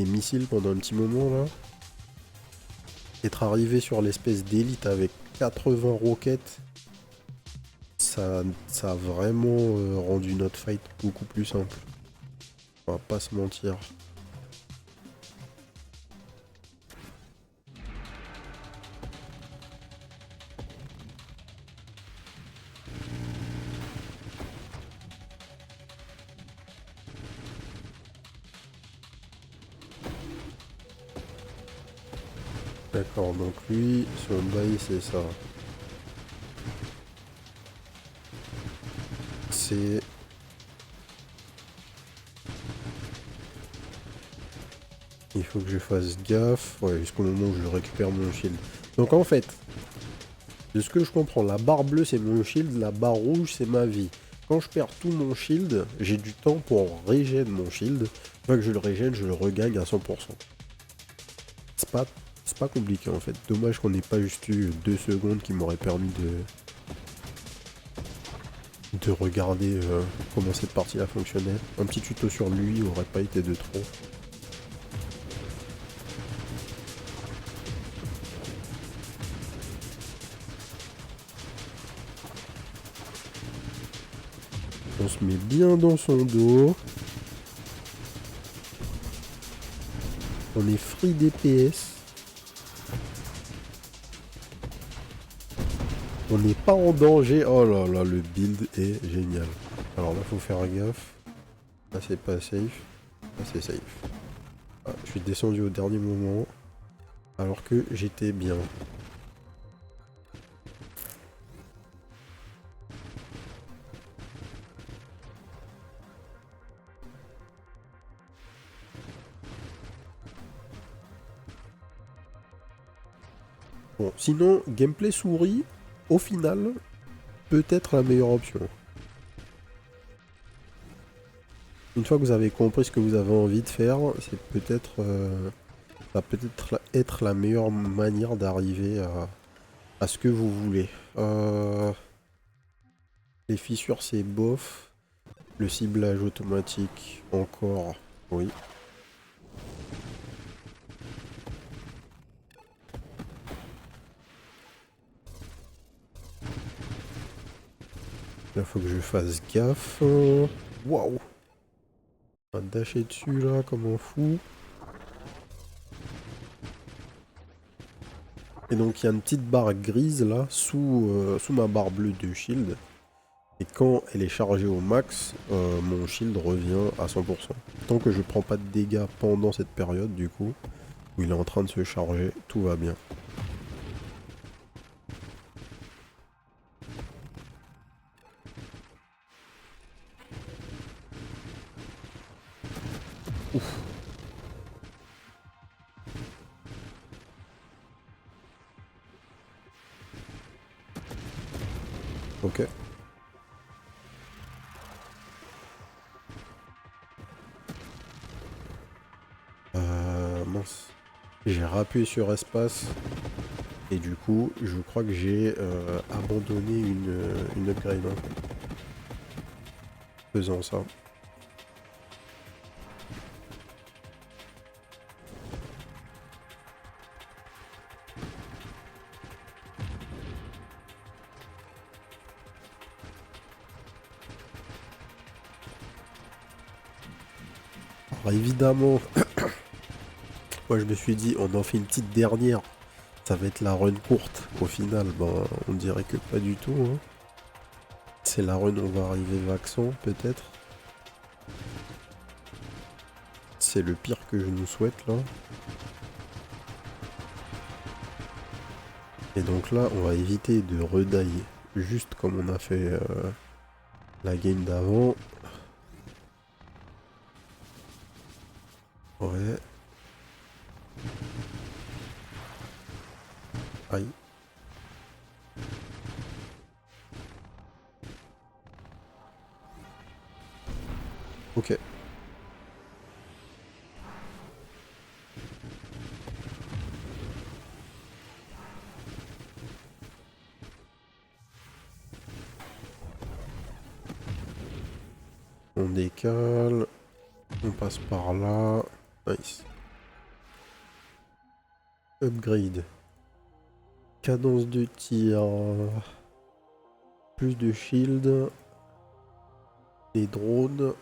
Speaker 1: missiles pendant un petit moment là. Être arrivé sur l'espèce d'élite avec 80 roquettes, ça a vraiment rendu notre fight beaucoup plus simple. On va pas se mentir. D'accord, donc lui, son bail c'est ça. C'est... Il faut que je fasse gaffe, ouais, jusqu'au moment où je récupère mon shield. Donc en fait, de ce que je comprends, la barre bleue c'est mon shield, la barre rouge c'est ma vie. Quand je perds tout mon shield, j'ai du temps pour régénérer mon shield. Une fois que je le régène, je le regagne à 100%. C'est pas compliqué en fait. Dommage qu'on n'ait pas juste eu 2 secondes qui m'auraient permis de regarder comment cette partie là fonctionnait. Un petit tuto sur lui aurait pas été de trop. On se met bien dans son dos. On est free DPS. On n'est pas en danger. Oh là là, le build est génial. Alors là, faut faire gaffe. Là, c'est pas safe. Là, c'est safe. Ah, je suis descendu au dernier moment. Alors que j'étais bien. Bon, sinon, gameplay souris, au final, peut être la meilleure option. Une fois que vous avez compris ce que vous avez envie de faire, c'est peut-être ça va peut-être être la meilleure manière d'arriver à ce que vous voulez. Les fissures, c'est bof. Le ciblage automatique, encore, oui. Là, faut que je fasse gaffe. Waouh! On va dasher dessus là, comme un fou. Et donc, il y a une petite barre grise là, sous ma barre bleue de shield. Et quand elle est chargée au max, mon shield revient à 100%. Tant que je prends pas de dégâts pendant cette période, du coup, où il est en train de se charger, tout va bien. Ouf. Ok. Mince. J'ai rappuyé sur espace. Et du coup, je crois que j'ai abandonné une upgrade. Hein, faisant ça. Alors évidemment, moi je me suis dit, on en fait une petite dernière. Ça va être la run courte. Au final, ben, on dirait que pas du tout. Hein. C'est la run, on va arriver vaccin, peut-être. C'est le pire que je nous souhaite, là. Et donc là, on va éviter de redailler. Juste comme on a fait la game d'avant. Ouais. Aïe. Ok. On décale. On passe par là. Nice. Upgrade. Cadence de tir. Plus de shield. Les drones.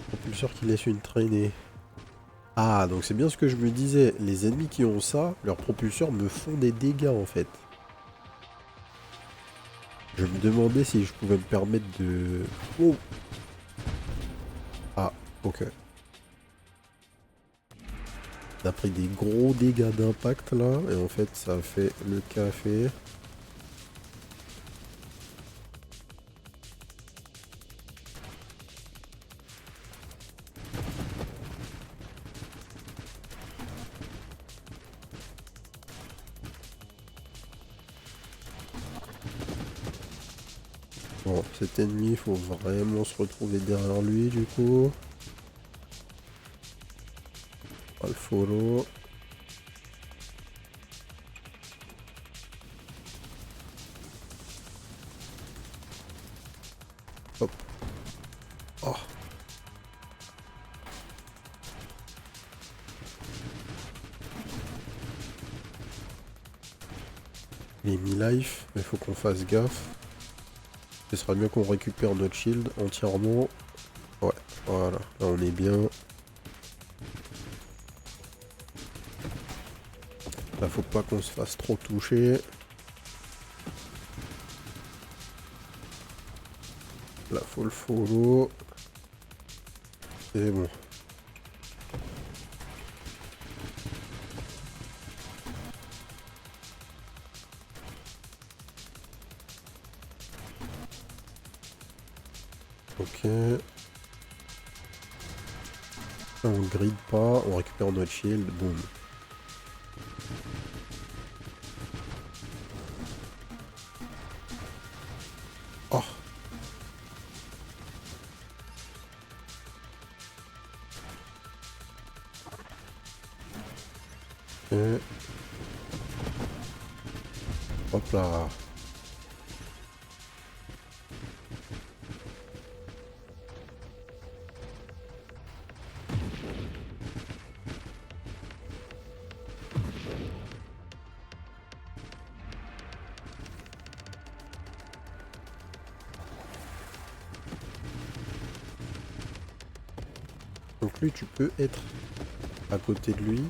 Speaker 1: Propulseur qui laisse une traînée. Ah, donc c'est bien ce que je me disais. Les ennemis qui ont ça, leurs propulseurs me font des dégâts en fait. Je me demandais si je pouvais me permettre de... Oh. Ah, ok. On a pris des gros dégâts d'impact là, et en fait ça fait le café. Bon, cet ennemi, il faut vraiment se retrouver derrière lui du coup. On va le follow. Hop. Oh. Il est mi-life, mais il faut qu'on fasse gaffe. Ce sera mieux qu'on récupère notre shield entièrement. Ouais, voilà, là on est bien. Là faut pas qu'on se fasse trop toucher. Là, faut le follow. C'est bon. Ok. On grille pas, on récupère notre shield, boum. Oh. Ok. Hop là. Donc lui, tu peux être à côté de lui,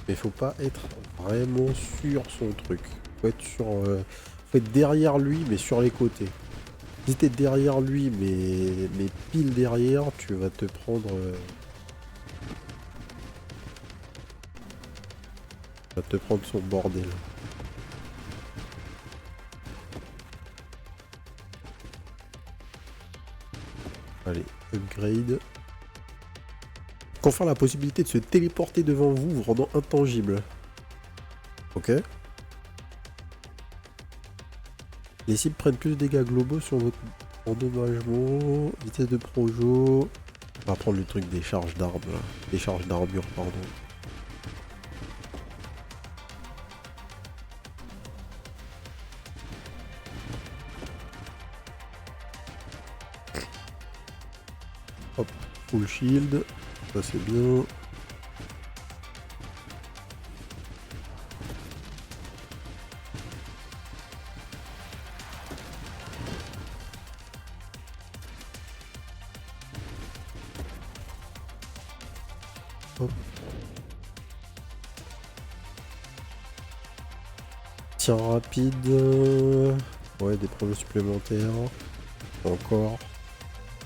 Speaker 1: mais faut pas être vraiment sur son truc. Faut être faut être derrière lui, mais sur les côtés. Si t'es derrière lui, mais pile derrière, tu vas te prendre, son bordel. Allez, upgrade. Confère la possibilité de se téléporter devant vous, vous rendant intangible. Ok. Les cibles prennent plus de dégâts globaux sur votre endommagement, vitesse de projo. On va prendre le truc des charges d'armes, des charges d'armure, pardon. Hop, full shield, ça c'est bien. Hop. Tir rapide. Ouais, des projets supplémentaires. Encore.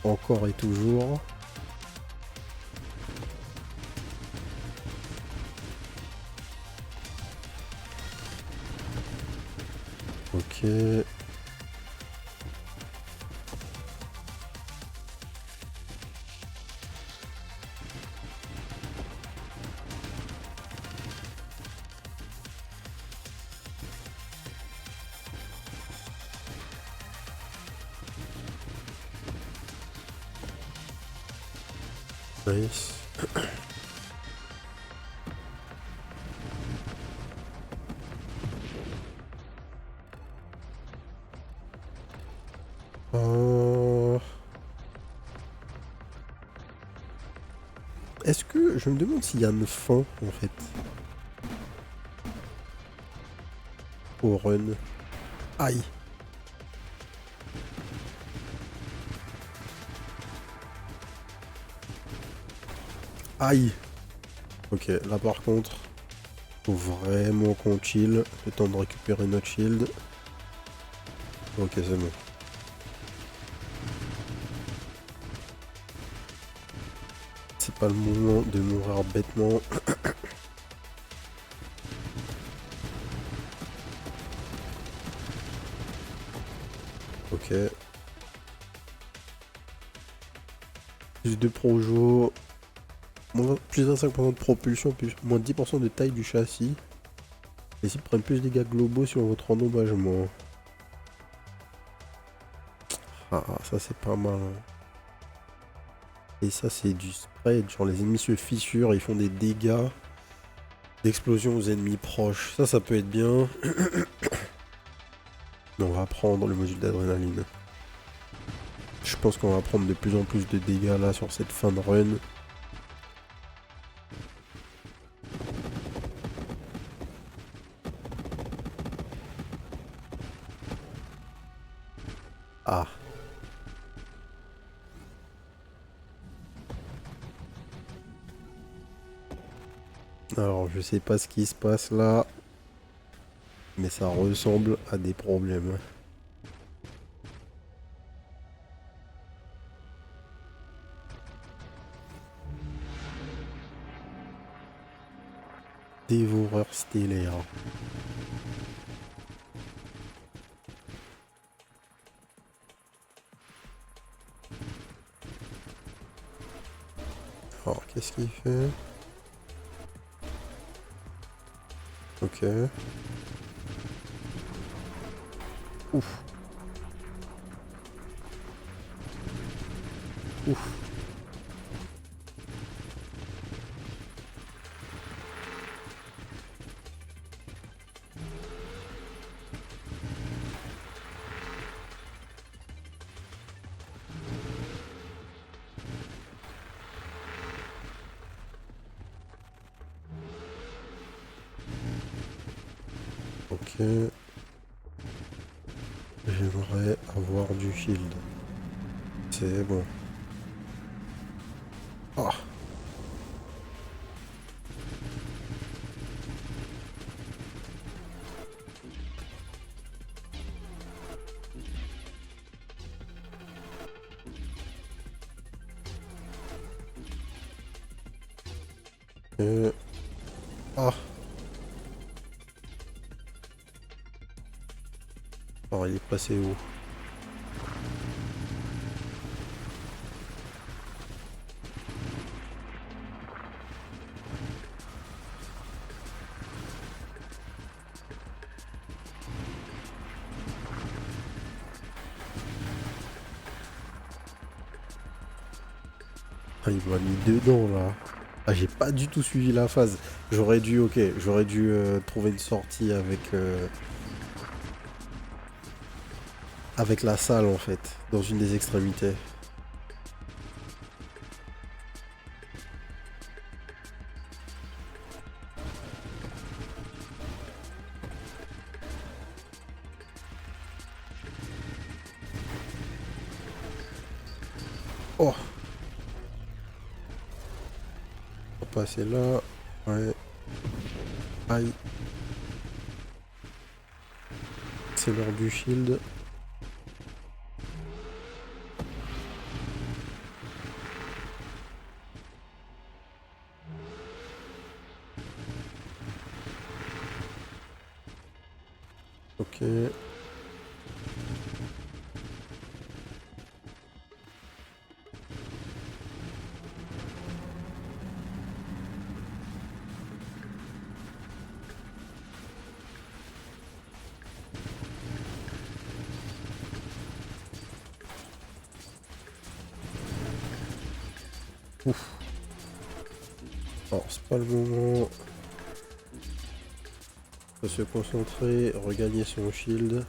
Speaker 1: Encore et toujours. Ok. Nice. Est-ce que je me demande s'il y a une fin en fait au run. Aïe. Aïe. Ok, là par contre, faut vraiment qu'on chill. Le temps de récupérer notre shield. Ok, c'est bon. C'est pas le moment de mourir bêtement. Ok. Plus de projo. Plus 25% de propulsion, plus moins 10% de taille du châssis. Les cibles prennent plus de dégâts globaux sur votre endommagement. Ah, ça c'est pas mal. Et ça c'est du spread. Genre les ennemis se fissurent, ils font des dégâts d'explosion aux ennemis proches. Ça peut être bien. Mais on va prendre le module d'adrénaline. Je pense qu'on va prendre de plus en plus de dégâts là sur cette fin de run. Ah. Alors, je sais pas ce qui se passe là, mais ça ressemble à des problèmes. Dévoreur stellaire. Alors, qu'est-ce qu'il fait? Ok. Ouf. Ouf. Ok. J'aimerais avoir du shield. C'est bon. Ah. Ah. Alors, il est passé où? Ah, il m'a mis dedans là. Ah, j'ai pas du tout suivi la phase. J'aurais dû, ok, j'aurais dû trouver une sortie avec la salle en fait, dans une des extrémités. Oh, on va passer là. Ouais. Aïe. C'est l'heure du shield. Ok. Ouf. Alors, c'est pas le moment. Faut se concentrer, regagner son shield.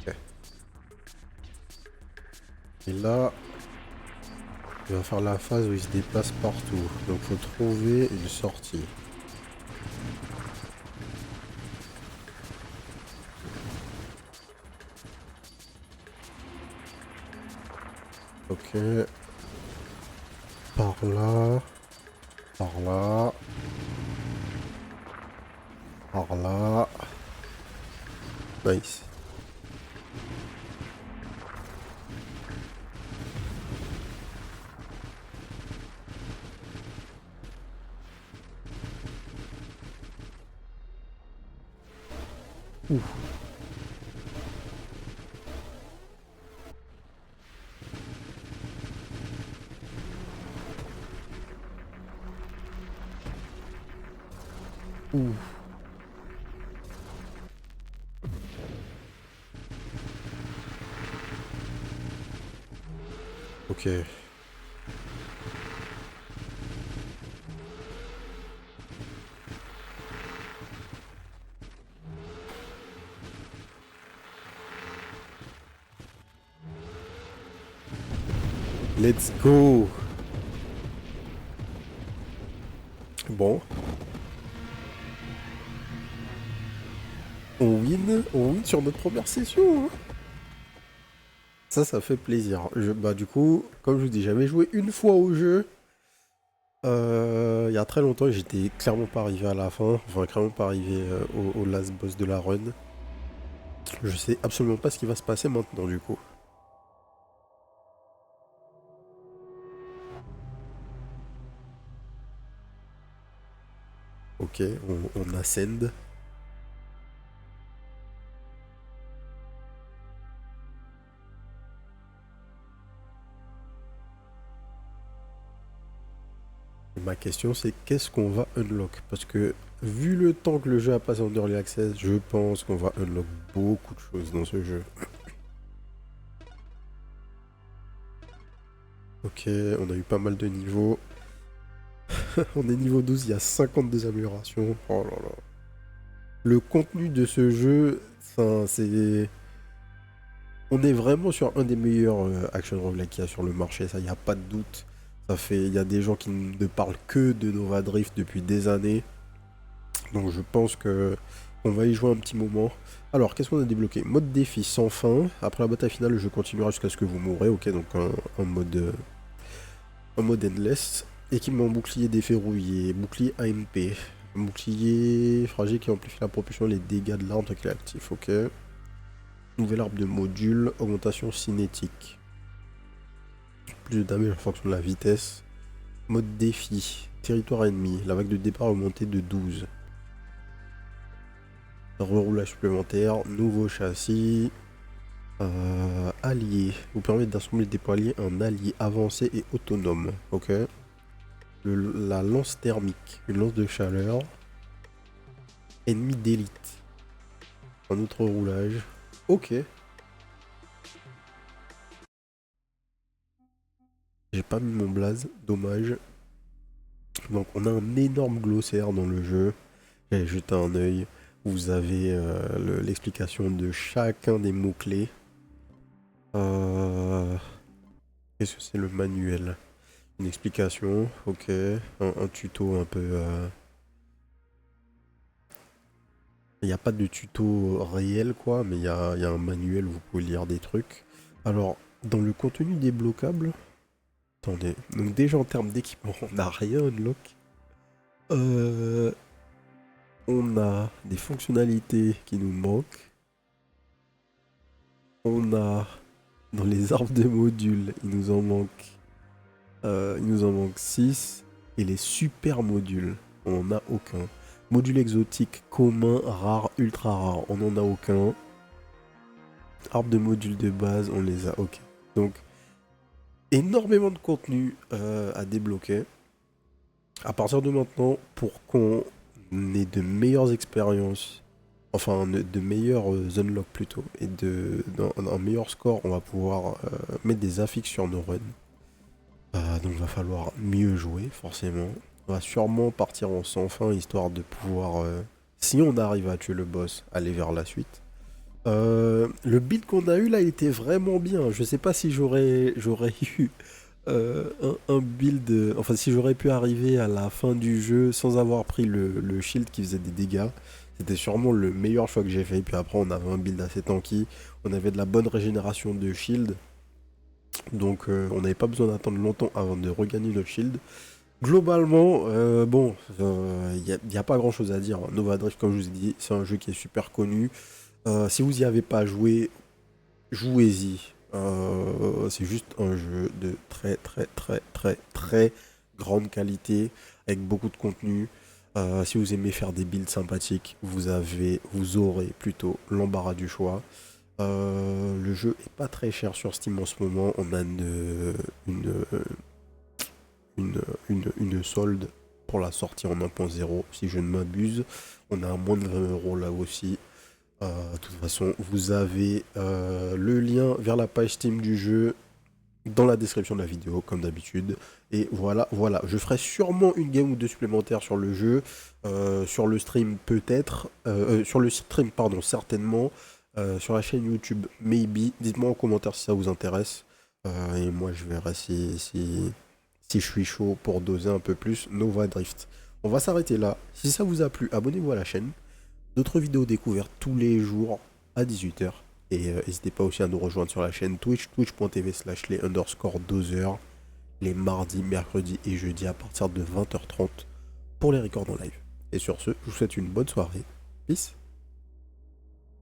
Speaker 1: Ok. Et là, il va faire la phase où il se déplace partout. Donc, faut trouver une sortie. Ok. Par là. Par là. Par là. Nice. Ouf. Ouf. Ok. Let's go. Bon. On win sur notre première session, hein. Ça fait plaisir. Bah du coup, comme je vous dis, j'avais joué une fois au jeu. Il y a très longtemps, j'étais clairement pas arrivé à la fin, enfin clairement pas arrivé au last boss de la run. Je sais absolument pas ce qui va se passer maintenant du coup. Ok, on ascend. Et ma question c'est qu'est-ce qu'on va unlock? Parce que vu le temps que le jeu a passé en early access, je pense qu'on va unlock beaucoup de choses dans ce jeu. Ok, on a eu pas mal de niveaux. On est niveau 12, il y a 52 améliorations. Oh là là. Le contenu de ce jeu, enfin, c'est... On est vraiment sur un des meilleurs action roguelike qu'il y a sur le marché, ça, il n'y a pas de doute. Ça fait... Il y a des gens qui ne parlent que de Nova Drift depuis des années. Donc je pense que on va y jouer un petit moment. Alors, qu'est-ce qu'on a débloqué? Mode défi sans fin. Après la bataille finale, le jeu continuera jusqu'à ce que vous mourrez. Ok, donc un mode endless. Équipement bouclier déverrouillé, bouclier AMP, bouclier fragile qui amplifie la propulsion et les dégâts de l'arme tant qu'il est actif, ok. Nouvel arbre de module, augmentation cinétique. Plus de damage en fonction de la vitesse. Mode défi, territoire ennemi, la vague de départ augmentée de 12. Reroulage supplémentaire, nouveau châssis. Allié, vous permet d'assembler et déployer un allié avancé et autonome, ok. La lance thermique, une lance de chaleur. Ennemi d'élite. Un autre roulage. Ok. J'ai pas mis mon blaze, dommage. Donc on a un énorme glossaire dans le jeu. J'ai jeté un œil. Vous avez l'explication de chacun des mots-clés. Qu'est-ce que c'est le manuel? Une explication, ok. Un tuto un peu... Il n'y a pas de tuto réel quoi, mais il y a un manuel où vous pouvez lire des trucs. Alors, dans le contenu débloquable... Attendez, donc déjà en termes d'équipement, on n'a rien unlock. Euh, on a des fonctionnalités qui nous manquent. On a dans les arbres de modules, il nous en manque 6. Et les super modules, on n'en a aucun. Module exotique, commun, rare, ultra rare, on n'en a aucun. Arbre de modules de base, on les a, ok. Donc, énormément de contenu à débloquer. À partir de maintenant, pour qu'on ait de meilleures expériences, enfin de meilleurs unlocks plutôt, et un meilleur score, on va pouvoir mettre des affixes sur nos runs. Donc il va falloir mieux jouer, forcément. On va sûrement partir en sans fin, histoire de pouvoir, si on arrive à tuer le boss, aller vers la suite. Le build qu'on a eu là, il était vraiment bien. Je sais pas si j'aurais eu un build, enfin si j'aurais pu arriver à la fin du jeu sans avoir pris le shield qui faisait des dégâts. C'était sûrement le meilleur choix que j'ai fait. Puis après on avait un build assez tanky, on avait de la bonne régénération de shield. Donc on n'avait pas besoin d'attendre longtemps avant de regagner notre shield. Globalement, bon, il n'y a pas grand chose à dire. Nova Drift, comme je vous ai dit, c'est un jeu qui est super connu. Si vous n'y avez pas joué, jouez-y. C'est juste un jeu de très très très très très grande qualité avec beaucoup de contenu. Si vous aimez faire des builds sympathiques, vous aurez plutôt l'embarras du choix. Le jeu est pas très cher sur Steam en ce moment. On a une, une solde pour la sortie en 1.0 si je ne m'abuse. On a à moins de 20 € là aussi. De toute façon, vous avez le lien vers la page Steam du jeu dans la description de la vidéo, comme d'habitude. Et voilà, voilà. Je ferai sûrement une game ou deux supplémentaires sur le jeu. Sur le stream, peut-être. Sur le stream, pardon, certainement. Sur la chaîne YouTube, maybe. Dites-moi en commentaire si ça vous intéresse. Et moi, je verrai si je suis chaud pour doser un peu plus Nova Drift. On va s'arrêter là. Si ça vous a plu, abonnez-vous à la chaîne. D'autres vidéos découvertes tous les jours à 18 h. Et n'hésitez pas aussi à nous rejoindre sur la chaîne Twitch, twitch.tv/les_dozers. les mardis, mercredis et jeudis à partir de 20h30 pour les records en live. Et sur ce, je vous souhaite une bonne soirée. Peace.